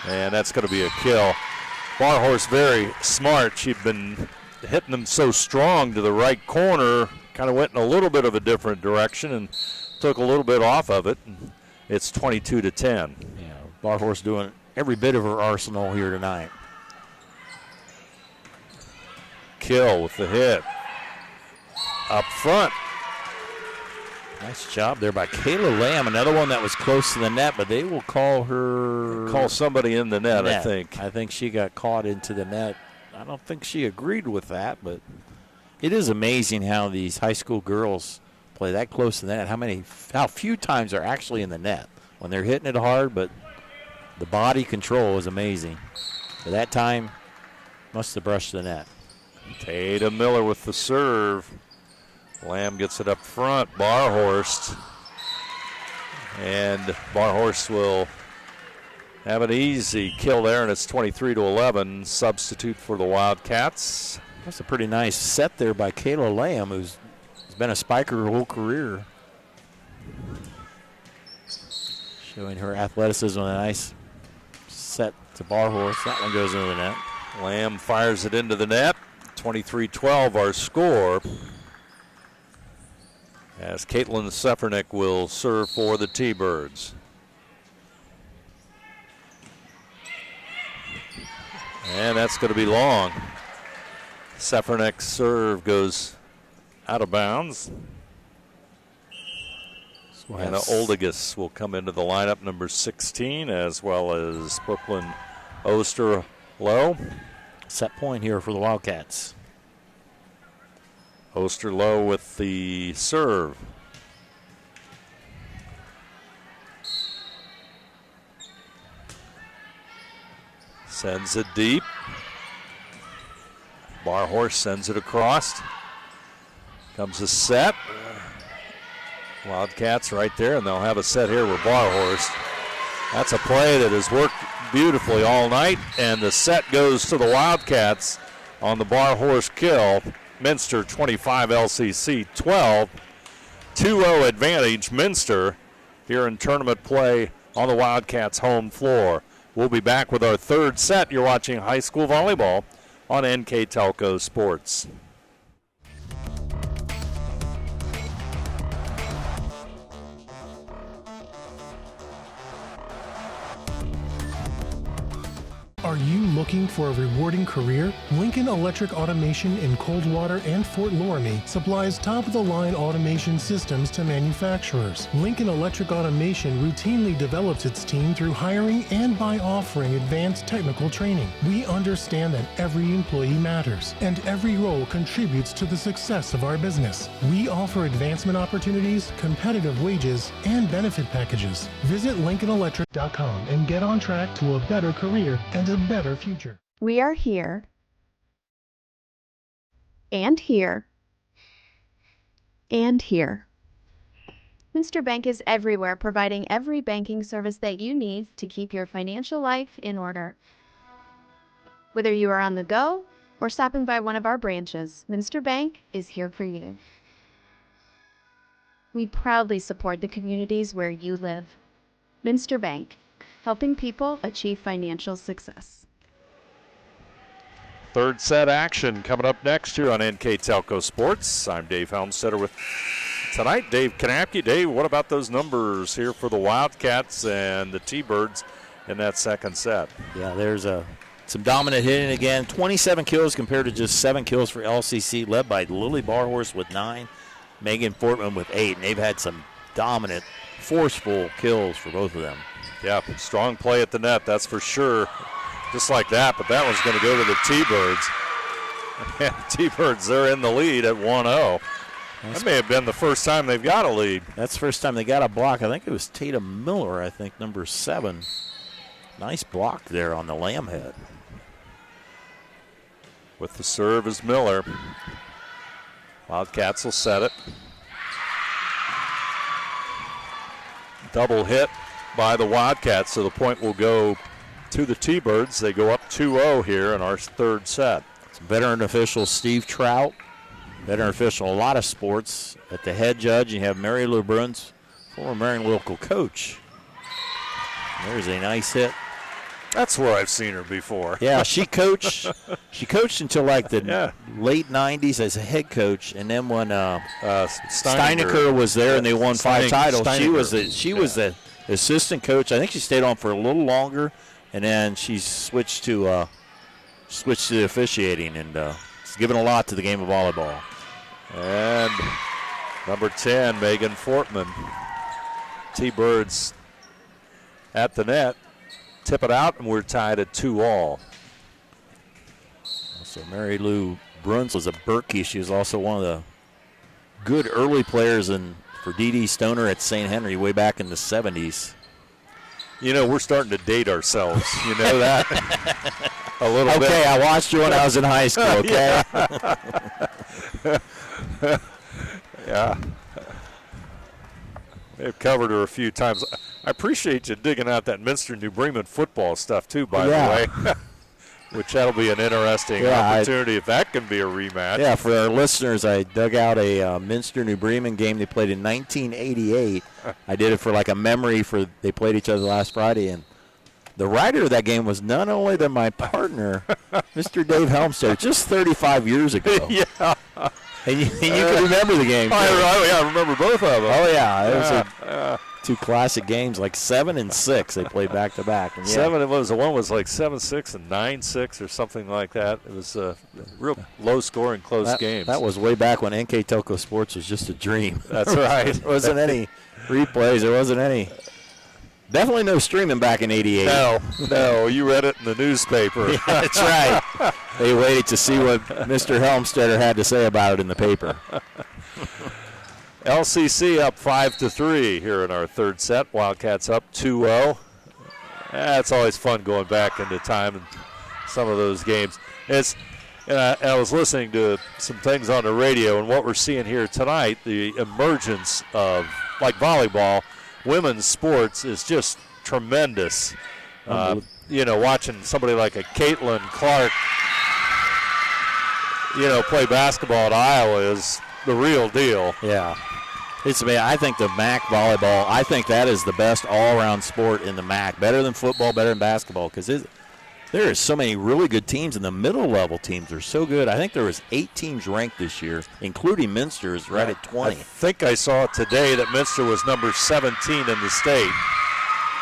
And that's going to be a kill. Barhorst very smart. She'd been hitting them so strong to the right corner, kind of went in a little bit of a different direction and took a little bit off of it. It's 22-10. Yeah, Barhorst doing every bit of her arsenal here tonight. Kill with the hit. Up front. Nice job there by Kayla Lamb. Another one that was close to the net, but they will call her. Call somebody in the net, I think. I think she got caught into the net. I don't think she agreed with that, but it is amazing how these high school girls play that close to the net. How few times they're actually in the net when they're hitting it hard, but the body control is amazing. But that time, must have brushed the net. Tatum Miller with the serve. Lamb gets it up front. Barhorst. And Barhorst will have an easy kill there, and it's 23-11. Substitute for the Wildcats. That's a pretty nice set there by Kayla Lamb, who's been a spiker her whole career. Showing her athleticism with a nice set to Barhorst. That one goes into the net. Lamb fires it into the net. 23-12 our score. As Caitlin Seffernick will serve for the T-Birds. And that's going to be long. Seffernick's serve goes out of bounds. Anna Oldegas will come into the lineup, number 16, as well as Brooklyn Osterloh. Set point here for the Wildcats. Osterloh with the serve. Sends it deep. Barhorst sends it across. Comes a set. Wildcats right there, and they'll have a set here with Barhorst. That's a play that has worked beautifully all night, and the set goes to the Wildcats on the Barhorst kill. Minster 25, LCC 12. 2-0 advantage, Minster, here in tournament play on the Wildcats' home floor. We'll be back with our third set. You're watching high school volleyball on NK Telco Sports. Are you looking for a rewarding career? Lincoln Electric Automation in Coldwater and Fort Loramie supplies top-of-the-line automation systems to manufacturers. Lincoln Electric Automation routinely develops its team through hiring and by offering advanced technical training. We understand that every employee matters, and every role contributes to the success of our business. We offer advancement opportunities, competitive wages, and benefit packages. Visit LincolnElectric.com and get on track to a better career and a better future. We are here, and here, and here. Minster Bank is everywhere, providing every banking service that you need to keep your financial life in order. Whether you are on the go or stopping by one of our branches, Minster Bank is here for you. We proudly support the communities where you live. Minster Bank, helping people achieve financial success. Third set action coming up next here on NK Telco Sports. I'm Dave Helmstetter with tonight, Dave Kanapke. Dave, what about those numbers here for the Wildcats and the T-Birds in that second set? Yeah, there's some dominant hitting again. 27 kills compared to just 7 kills for LCC, led by Lily Barhorse with 9, Megan Fortman with 8. And they've had some dominant, forceful kills for both of them. Yeah, strong play at the net, that's for sure. Just like that, but that one's going to go to the T-Birds. Yeah, T-Birds, they're in the lead at 1-0. That may have been the first time they've got a lead. That's the first time they got a block. I think it was Tatum Miller, number 7. Nice block there on the lamb head. With the serve is Miller. Wildcats will set it. Double hit by the Wildcats, so the point will go to the T-Birds. They go up 2-0 here in our third set. Some veteran official Steve Trout. Veteran official, a lot of sports. At the head judge, you have Mary Lou Bruns, former Marion local coach. There's a nice hit. That's where I've seen her before. Yeah, she coached. She coached until like the late '90s as a head coach, and then when Steinecker was there and they won 5 titles, she was the assistant coach. I think she stayed on for a little longer, and then she switched to the officiating, and it's given a lot to the game of volleyball. And number 10, Megan Fortman. T-Birds at the net. Tip it out, and we're tied at 2-all. So Mary Lou Bruns was a Berkey. She was also one of the good early players for D.D. Stoner at St. Henry way back in the 70s. You know, we're starting to date ourselves. You know that? A little bit. Okay, I watched you when I was in high school, okay? Yeah. They've covered her a few times. I appreciate you digging out that Minster New Bremen football stuff, too, by the way. Which that'll be an interesting opportunity if that can be a rematch. Yeah, for our listeners, I dug out a Minster New Bremen game they played in 1988. I did it for like a memory they played each other last Friday, and the writer of that game was none other than my partner, Mr. Dave Helmstead, just 35 years ago. Yeah. And you can remember the game. I remember both of them. Oh, yeah. It was two classic games, like 7 and 6. They played back to back. And 7. It was one was like 7-6 and 9-6 or something like that. It was a real low scoring, close games. That was way back when NK Telco Sports was just a dream. That's right. There wasn't any replays. There wasn't any. Definitely no streaming back in '88. No, you read it in the newspaper. Yeah, that's right. They waited to see what Mr. Helmstetter had to say about it in the paper. LCC up 5-3 here in our third set. Wildcats up 2-0. It's always fun going back into time and some of those games. I was listening to some things on the radio, and what we're seeing here tonight, the emergence of, like volleyball, women's sports is just tremendous. Watching somebody like a Caitlin Clark, play basketball at Iowa is the real deal. Yeah. I think the MAC volleyball, I think that is the best all-around sport in the MAC. Better than football, better than basketball, because there are so many really good teams, and the middle-level teams are so good. I think there was 8 teams ranked this year, including Minster is right at 20. I think I saw today that Minster was number 17 in the state.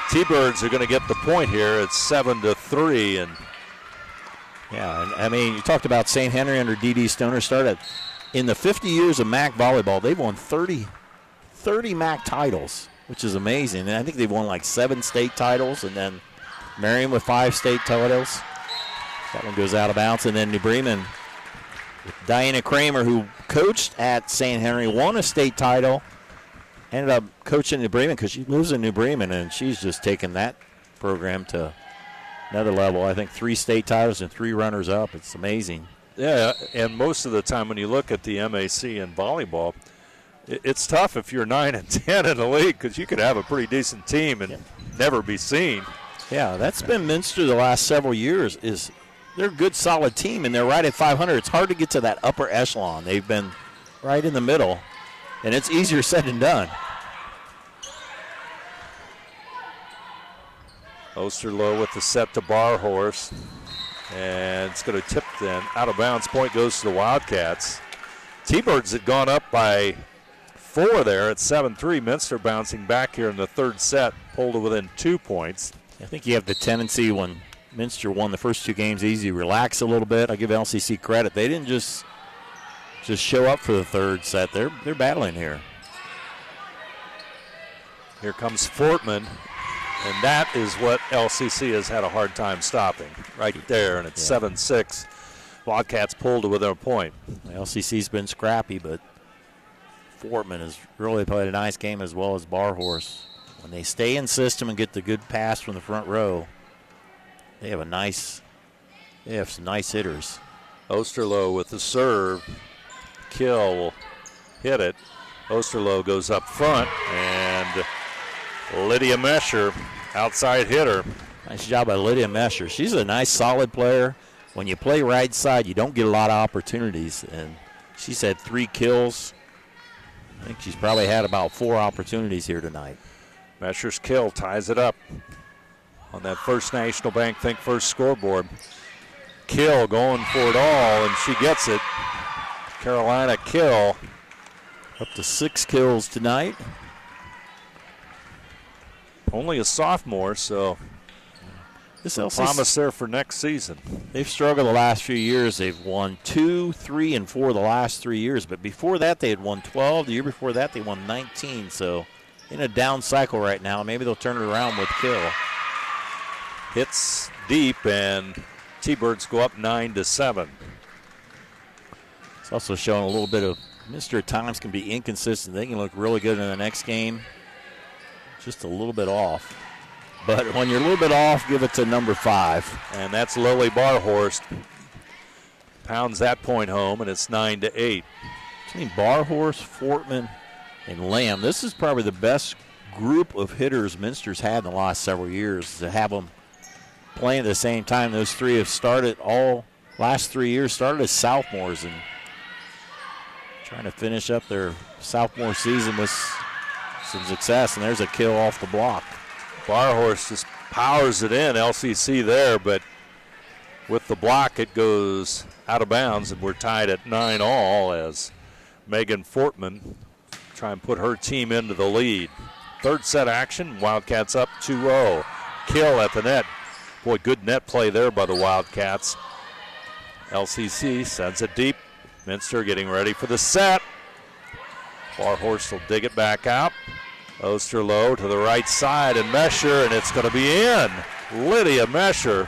T-Birds are going to get the point here. It's 7-3. You talked about St. Henry under D.D. Stoner started. In the 50 years of MAC volleyball, they've won 30 MAC titles, which is amazing. And I think they've won like 7 state titles, and then Marion with 5 state titles. That one goes out of bounds. And then New Bremen, Diana Kramer, who coached at St. Henry, won a state title, ended up coaching New Bremen because she lives in New Bremen, and she's just taken that program to another level. I think 3 state titles and 3 runners-up. It's amazing. Yeah, and most of the time when you look at the MAC in volleyball, it's tough if you're 9-10 in the league because you could have a pretty decent team and never be seen. Yeah, that's been Minster the last several years. They're a good, solid team, and they're right at 500. It's hard to get to that upper echelon. They've been right in the middle, and it's easier said than done. Osterloh with the set to Barhorse. And it's going to tip then. Out of bounds point goes to the Wildcats. T-Birds had gone up by 4 there at 7-3. Minster bouncing back here in the third set, pulled to within 2 points. I think you have the tendency when Minster won the first 2 games easy, relax a little bit. I give LCC credit. They didn't just show up for the third set. They're battling here. Here comes Fortman, and that is what LCC has had a hard time stopping right there, and it's 7-6. Wildcats pulled to within a point. LCC's been scrappy, but Fortman has really played a nice game as well as Barhorse. When they stay in system and get the good pass from the front row, they have some nice hitters. Osterloh with the serve. Kill will hit it. Osterloh goes up front, and Lydia Mesher, outside hitter. Nice job by Lydia Mesher. She's a nice, solid player. When you play right side, you don't get a lot of opportunities, and she's had 3 kills. I think she's probably had about 4 opportunities here tonight. Mesher's kill ties it up on that First National Bank Think First scoreboard. Kill going for it all, and she gets it. Carolina Kill. Up to 6 kills tonight. Only a sophomore, so this promise there for next season. They've struggled the last few years. They've won 2, 3, and 4 the last 3 years. But before that, they had won 12. The year before that, they won 19. So in a down cycle right now. Maybe they'll turn it around with Kill. Hits deep, and T-Birds go up 9-7. It's also showing a little bit of Minster at times can be inconsistent. They can look really good in the next game. Just a little bit off. But when you're a little bit off, give it to number 5. And that's Lily Barhorst. Pounds that point home, and it's 9-8. Between Barhorst, Fortman, and Lamb, this is probably the best group of hitters Minster's had in the last several years. To have them playing at the same time, those 3 have started last 3 years, started as sophomores and trying to finish up their sophomore season with some success. And there's a kill off the block. Barhorst just powers it in, LCC there, but with the block it goes out of bounds, and we're tied at 9-all as Megan Fortman try and put her team into the lead. Third set action, Wildcats up 2-0. Kill at the net. Boy, good net play there by the Wildcats. LCC sends it deep. Minster getting ready for the set. Barhorst will dig it back out. Osterloh to the right side, and Mesher, and it's going to be in. Lydia Mesher.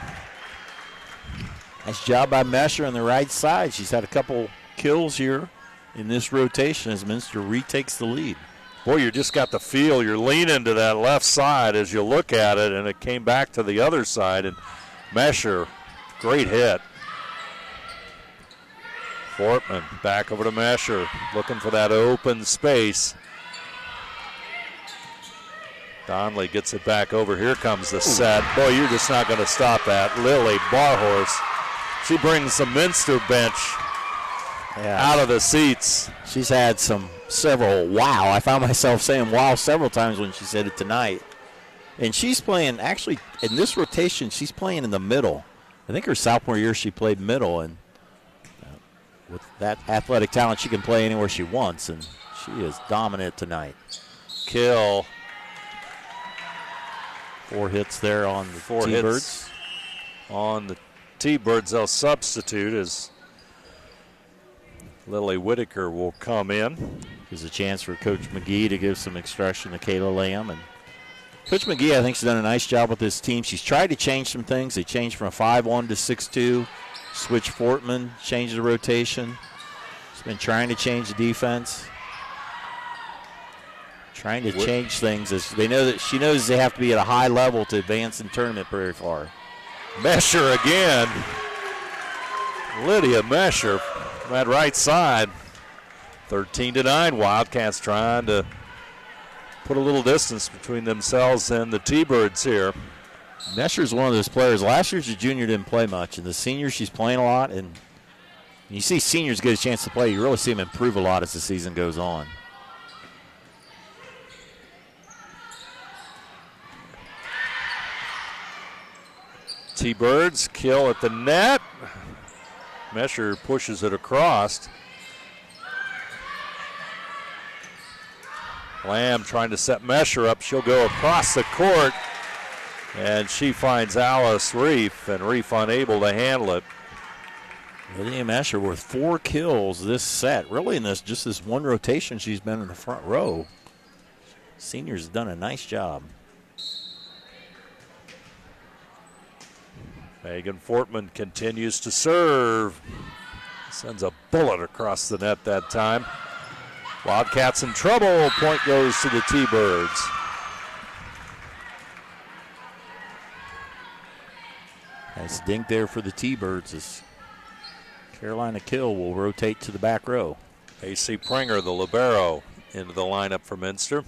Nice job by Mesher on the right side. She's had a couple kills here in this rotation as Minster retakes the lead. Boy, you just got the feel. You're leaning to that left side as you look at it, and it came back to the other side, and Mesher, great hit. Fortman back over to Mesher, looking for that open space. Donnelly gets it back over. Here comes the set. Boy, you're just not going to stop that. Lily Barhorst. She brings the Minster bench out of the seats. She's had several wow. I found myself saying wow several times when she said it tonight. And she's playing, actually, in this rotation, she's playing in the middle. I think her sophomore year she played middle, and with that athletic talent, she can play anywhere she wants, and she is dominant tonight. Kill. 4 hits there on the T-Birds. On the T-Birds, they'll substitute as Lily Whitaker will come in. Gives a chance for Coach McGee to give some instruction to Kayla Lamb. And Coach McGee, I think, has done a nice job with this team. She's tried to change some things. They changed from a 5-1 to 6-2. Switch Fortman, changed the rotation. She's been trying to change the defense. Trying to change things as they know that she knows they have to be at a high level to advance in tournament very far. Mesher again. Lydia Mesher from that right side. 13-9. Wildcats trying to put a little distance between themselves and the T-Birds here. Mesher's one of those players. Last year, the junior didn't play much, and the senior, she's playing a lot. And you see seniors get a chance to play, you really see them improve a lot as the season goes on. T-Birds kill at the net. Mesher pushes it across. Lamb trying to set Mesher up. She'll go across the court, and she finds Alice Reef, and Reef unable to handle it. Lydia Mesher with 4 kills this set. Really in just this one rotation she's been in the front row. Seniors have done a nice job. Megan Fortman continues to serve. Sends a bullet across the net that time. Wildcats in trouble. Point goes to the T-Birds. Nice dink there for the T-Birds as Carolina Kill will rotate to the back row. AC Pringer, the libero, into the lineup for Minster.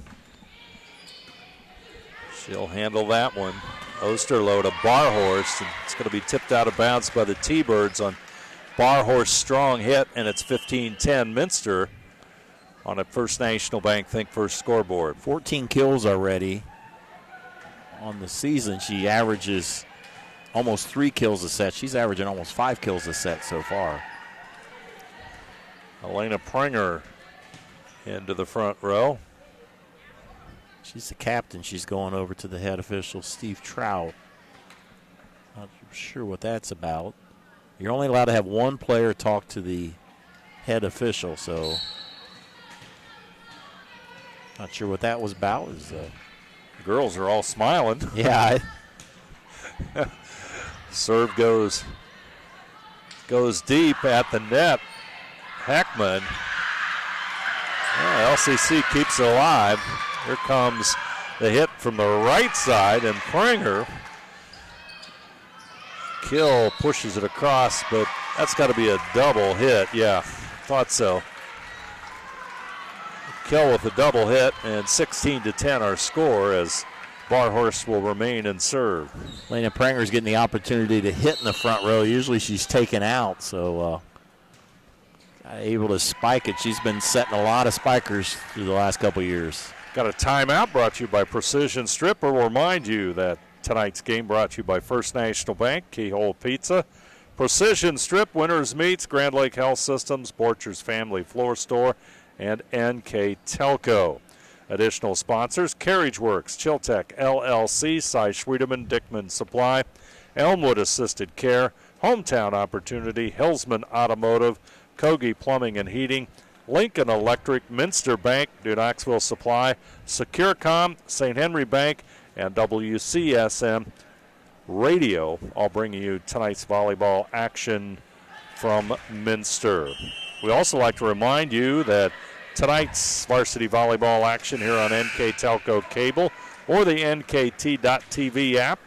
She'll handle that one. Osterloh to Barhorst, and it's going to be tipped out of bounds by the T-Birds on Barhorst's strong hit, and it's 15-10 Minster on a First National Bank Think First scoreboard. 14 kills already on the season. She averages almost 3 kills a set. She's averaging almost 5 kills a set so far. Elena Pringer into the front row. She's the captain. She's going over to the head official, Steve Trout. Not sure what that's about. You're only allowed to have one player talk to the head official, so not sure what that was about. The girls are all smiling. Yeah. Serve goes deep at the net. Heckman. Yeah, LCC keeps it alive. Here comes the hit from the right side, and Pringer. Kill pushes it across, but that's got to be a double hit. Yeah, thought so. Kill with a double hit, and 16-10 our score as Barhorst will remain in serve. Lena Pringer's getting the opportunity to hit in the front row. Usually she's taken out, so able to spike it. She's been setting a lot of spikers through the last couple years. Got a timeout brought to you by Precision Strip. We'll remind you that tonight's game brought to you by First National Bank, Keyhole Pizza, Precision Strip, Winners Meats, Grand Lake Health Systems, Borchers Family Floor Store, and NK Telco. Additional sponsors, Carriage Works, Chiltech LLC, Cy Schwiedemann, Dickman Supply, Elmwood Assisted Care, Hometown Opportunity, Hillsman Automotive, Kogi Plumbing and Heating, Lincoln Electric, Minster Bank, New Knoxville Supply, Securecom, St. Henry Bank, and WCSM Radio, all bringing you tonight's volleyball action from Minster. We also like to remind you that tonight's varsity volleyball action here on NK Telco Cable or the NKT.TV app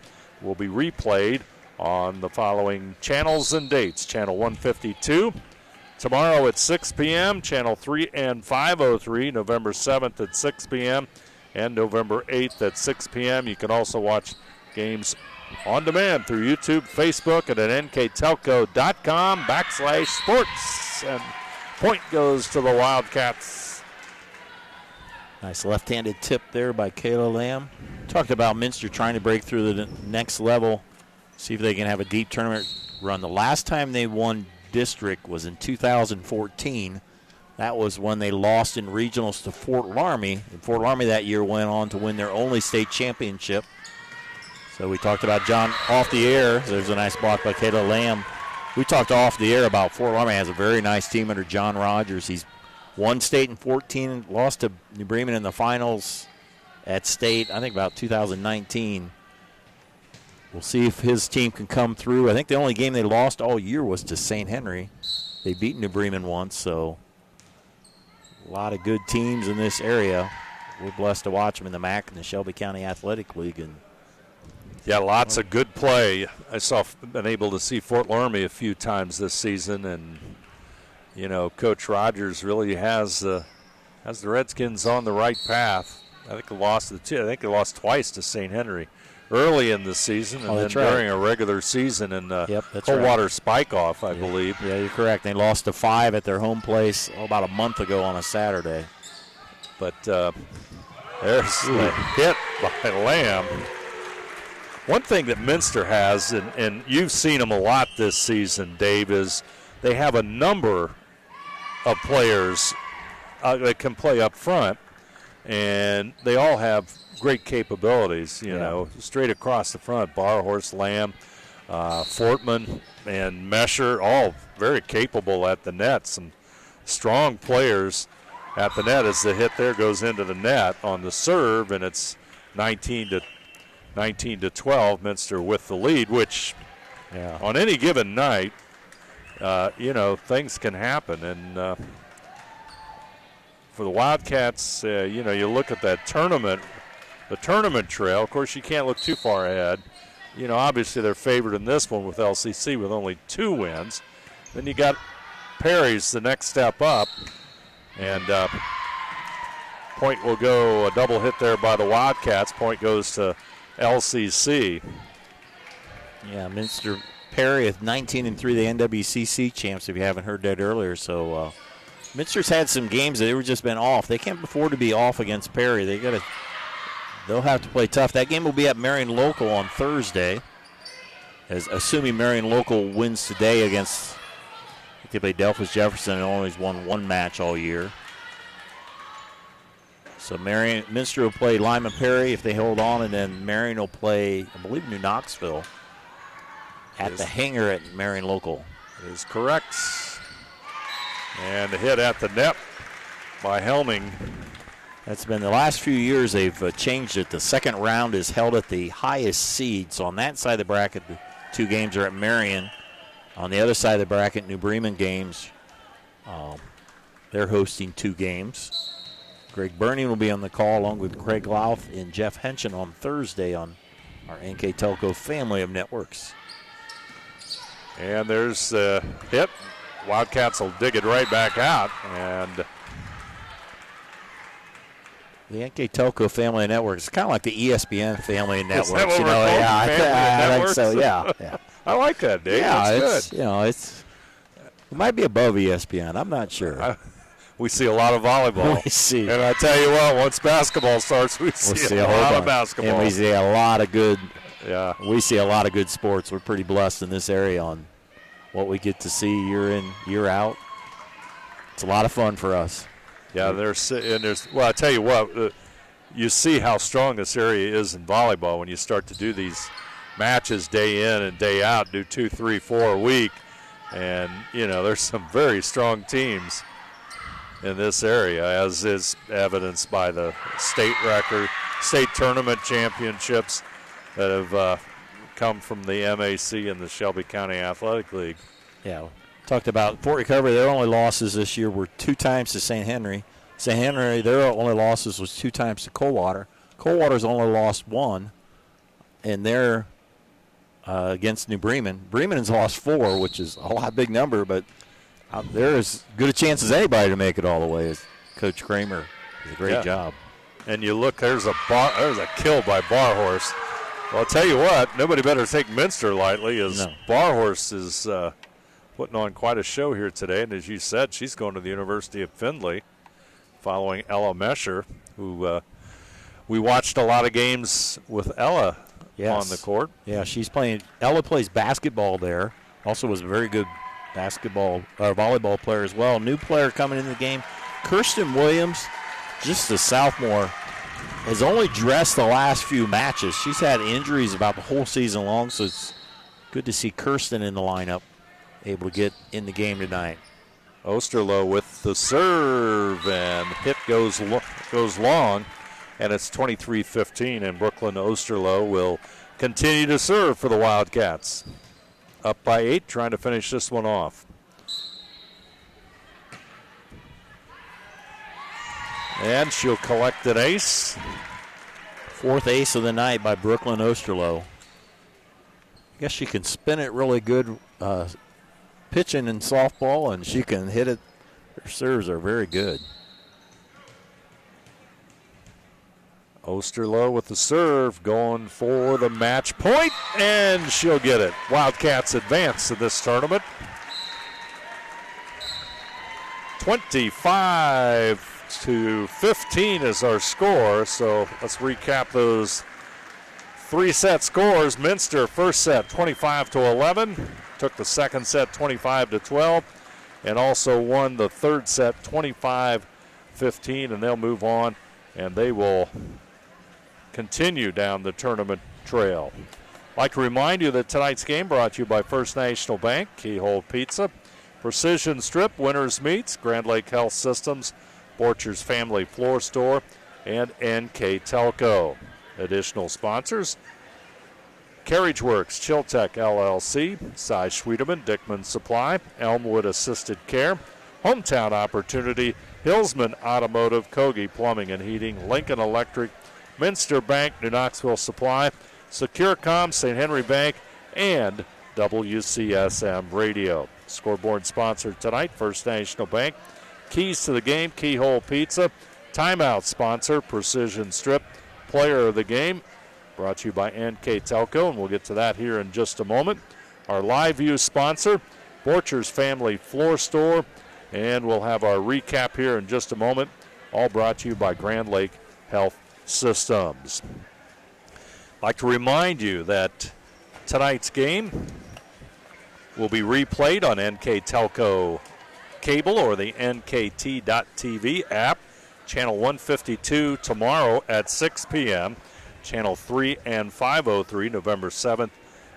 will be replayed on the following channels and dates. Channel 152 tomorrow at 6 p.m., Channel 3 and 503, November 7th at 6 p.m., and November 8th at 6 p.m. You can also watch games on demand through YouTube, Facebook, and at nktelco.com/sports. And point goes to the Wildcats. Nice left-handed tip there by Kayla Lamb. Talked about Minster trying to break through the next level, see if they can have a deep tournament run. The last time they won district was in 2014. That was when they lost in regionals to Fort Laramie. And Fort Laramie that year went on to win their only state championship. So we talked about John off the air. There's a nice block by Kayla Lamb. We talked off the air about Fort Laramie has a very nice team under John Rogers. He's won state in 14, lost to New Bremen in the finals at state, I think about 2019. We'll see if his team can come through. I think the only game they lost all year was to St. Henry. They beat New Bremen once, so a lot of good teams in this area. We're blessed to watch them in the MAC and the Shelby County Athletic League. And yeah, lots of good play. Been able to see Fort Laramie a few times this season, and you know, Coach Rogers really has the Redskins on the right path. I think they lost twice to St. Henry early in the season, and then during a regular season in Coldwater Spike-Off, I believe. Yeah, you're correct. They lost to 5 at their home place about a month ago on a Saturday. But there's the hit by Lamb. One thing that Minster has, and you've seen them a lot this season, Dave, is they have a number of players that can play up front. and they all have great capabilities, you know, straight across the front. Barhorse, Lamb, Fortman, and Mesher, all very capable at the net. Some strong players at the net as the hit there goes into the net on the serve, and it's 19 to 12. Minster with the lead, which on any given night, you know, things can happen. And for the Wildcats, you know, you look at that tournament, the tournament trail. Of course, you can't look too far ahead. You know, obviously they're favored in this one with LCC with only 2 wins. Then you got Perry's the next step up. And point will go, a double hit there by the Wildcats. Point goes to LCC. Yeah, Minster Perry with 19-3, the NWCC champs, if you haven't heard that earlier. So Minster's had some games that they were just been off. They can't afford to be off against Perry. They'll have to play tough. That game will be at Marion Local on Thursday, assuming Marion Local wins today against, they play Delphus Jefferson and only won 1 match all year. So Minster will play Lima Perry if they hold on, and then Marion will play, I believe, New Knoxville at the hangar at Marion Local. That is correct. And a hit at the net by Helming. That's been the last few years they've changed it. The second round is held at the highest seed. So on that side of the bracket, the 2 games are at Marion. On the other side of the bracket, New Bremen games, they're hosting 2 games. Greg Burning will be on the call along with Craig Louth and Jeff Henshin on Thursday on our NK Telco family of networks. And there's a hit. Wildcats will dig it right back out. And the NK Telco family of networks is kind of like the ESPN family of networks. Is that what you we're know, calling I think so. Yeah. I like that, Dave. Yeah, That's good. You know, it might be above ESPN. I'm not sure. We see a lot of volleyball. We see. And I tell you what, once basketball starts, we see a lot of basketball. And we see a lot of good. Yeah. We see a lot of good sports. We're pretty blessed in this area on what we get to see year in, year out. It's a lot of fun for us. Yeah, there's well, I tell you what, you see how strong this area is in volleyball when you start to do these matches day in and day out, do 2, 3, 4 a week. And, you know, there's some very strong teams in this area, as is evidenced by the state record, state tournament championships that have come from the MAC and the Shelby County Athletic League. Yeah, talked about Fort Recovery. Their only losses this year were 2 times to St. Henry. St. Henry, their only losses was 2 times to Coldwater. Coldwater's only lost 1, and they're against New Bremen. Bremen has lost 4, which is a lot big number, but they're as good a chance as anybody to make it all the way. As Coach Kramer does a great job. And you look, there's a kill by Barhorse. Well, I'll tell you what, nobody better take Minster lightly, as Barhorse is putting on quite a show here today. And as you said, she's going to the University of Findlay, following Ella Mesher, who we watched a lot of games with Ella on the court. Yeah, she's playing. Ella plays basketball there. Also was a very good volleyball player as well. New player coming into the game, Kirsten Williams, just a sophomore, has only dressed the last few matches. She's had injuries about the whole season long, so it's good to see Kirsten in the lineup, able to get in the game tonight. Osterloh with the serve, and hit goes long, and it's 23-15, and Brooklyn Osterloh will continue to serve for the Wildcats. Up by 8, trying to finish this one off. And she'll collect an ace. 4th ace of the night by Brooklyn Osterloh. I guess she can spin it really good pitching in softball, and she can hit it. Her serves are very good. Osterloh with the serve, going for the match point, and she'll get it. Wildcats advance to this tournament. 25-15 is our score, so let's recap those 3-set scores. Minster, first set 25-11, took the second set 25-12, and also won the third set 25-15, and they'll move on and they will continue down the tournament trail. I'd like to remind you that tonight's game brought to you by First National Bank, Keyhole Pizza, Precision Strip, Winners Meats, Grand Lake Health Systems, Borcher's Family Floor Store, and NK Telco. Additional sponsors: Carriage Works, Chiltech LLC, Cy Schwiedemann, Dickman Supply, Elmwood Assisted Care, Hometown Opportunity, Hillsman Automotive, Kogi Plumbing and Heating, Lincoln Electric, Minster Bank, New Knoxville Supply, SecureCom, St. Henry Bank, and WCSM Radio. Scoreboard sponsored tonight, First National Bank. Keys to the game, Keyhole Pizza. Timeout sponsor, Precision Strip. Player of the game, brought to you by NK Telco, and we'll get to that here in just a moment. Our live view sponsor, Borcher's Family Floor Store, and we'll have our recap here in just a moment, all brought to you by Grand Lake Health Systems. I'd like to remind you that tonight's game will be replayed on NK Telco cable or the NKT.TV app, channel 152 tomorrow at 6 p.m., channel 3 and 503, November 7th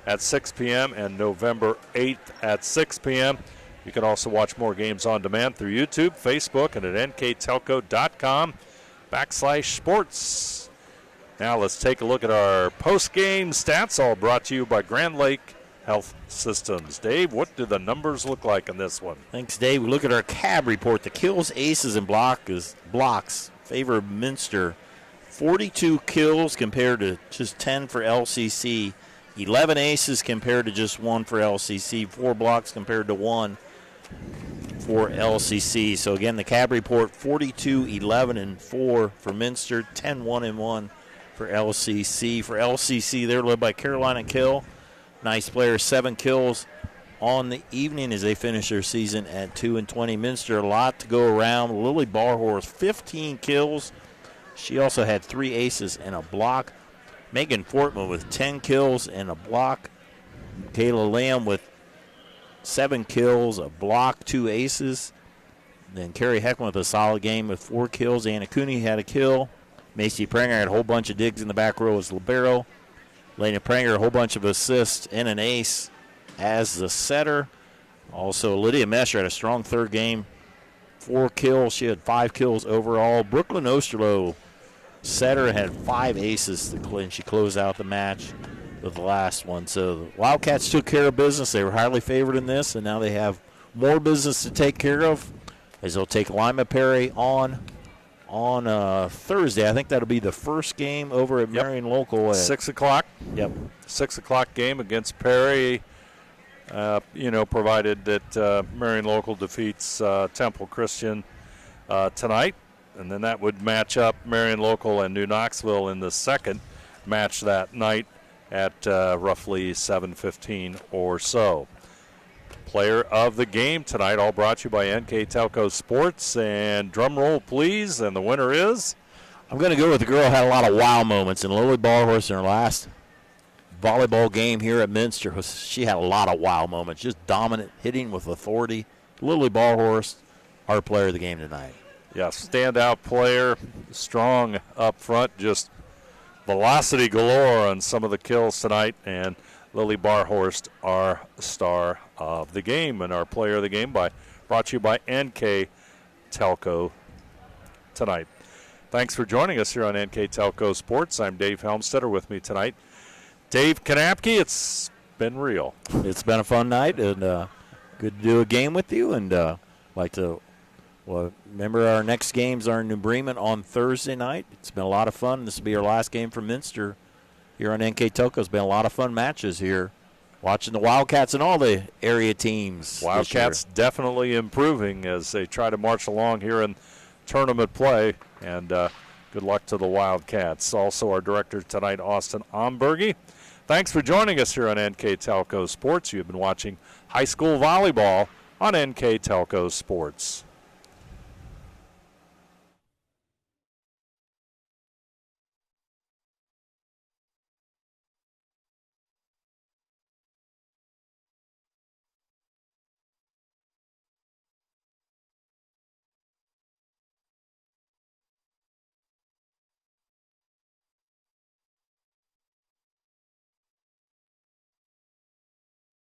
at 6 p.m. and November 8th at 6 p.m. You can also watch more games on demand through YouTube, Facebook, and at nktelco.com/sports. Now let's take a look at our post-game stats, all brought to you by Grand Lake Health Systems. Dave, what do the numbers look like in this one? Thanks, Dave. We look at our CAB report. The kills, aces, and blocks favor Minster. 42 kills compared to just 10 for LCC. 11 aces compared to just 1 for LCC. 4 blocks compared to 1 for LCC. So, again, the CAB report, 42, 11, and 4 for Minster. 10, 1, and 1 for LCC. For LCC, they're led by Carolina Kill. Nice player, 7 kills on the evening as they finish their season at 2-20. Minster, a lot to go around. Lily Barhorse, 15 kills. She also had 3 aces and a block. Megan Fortman with 10 kills and a block. Kayla Lamb with 7 kills, a block, 2 aces. Then Carrie Heckman with a solid game with 4 kills. Anna Cooney had a kill. Macy Pranger had a whole bunch of digs in the back row as libero. Lena Pranger, a whole bunch of assists and an ace as the setter. Also, Lydia Mesher had a strong third game. 4 kills. She had 5 kills overall. Brooklyn Osterloh, setter, had 5 aces, and she closed out the match with the last one. So the Wildcats took care of business. They were highly favored in this, and now they have more business to take care of as they'll take Lima Perry on Thursday. I think that'll be the first game over at Marion Local at 6 o'clock. Yep. 6 o'clock game against Perry. Provided that Marion Local defeats Temple Christian tonight. And then that would match up Marion Local and New Knoxville in the second match that night at roughly 7:15 or so. Player of the game tonight, all brought to you by NK Telco Sports. And drum roll, please. And the winner is? I'm going to go with the girl who had a lot of wow moments. And Lily Barhorse in her last volleyball game here at Minster, she had a lot of wow moments. Just dominant hitting with authority. Lily Barhorse, our player of the game tonight. Yeah, standout player, strong up front, just velocity galore on some of the kills tonight. And Lily Barhorst, our star of the game and our player of the game, brought to you by NK Telco tonight. Thanks for joining us here on NK Telco Sports. I'm Dave Helmstetter. With me tonight, Dave Kanapke. It's been real. It's been a fun night, and good to do a game with you. And like to remember our next games are in New Bremen on Thursday night. It's been a lot of fun. This will be our last game for Minster here on NK Telco. It's been a lot of fun matches here. Watching the Wildcats and all the area teams. Wildcats definitely improving as they try to march along here in tournament play. And good luck to the Wildcats. Also our director tonight, Austin Ombergy. Thanks for joining us here on NK Telco Sports. You've been watching high school volleyball on NK Telco Sports.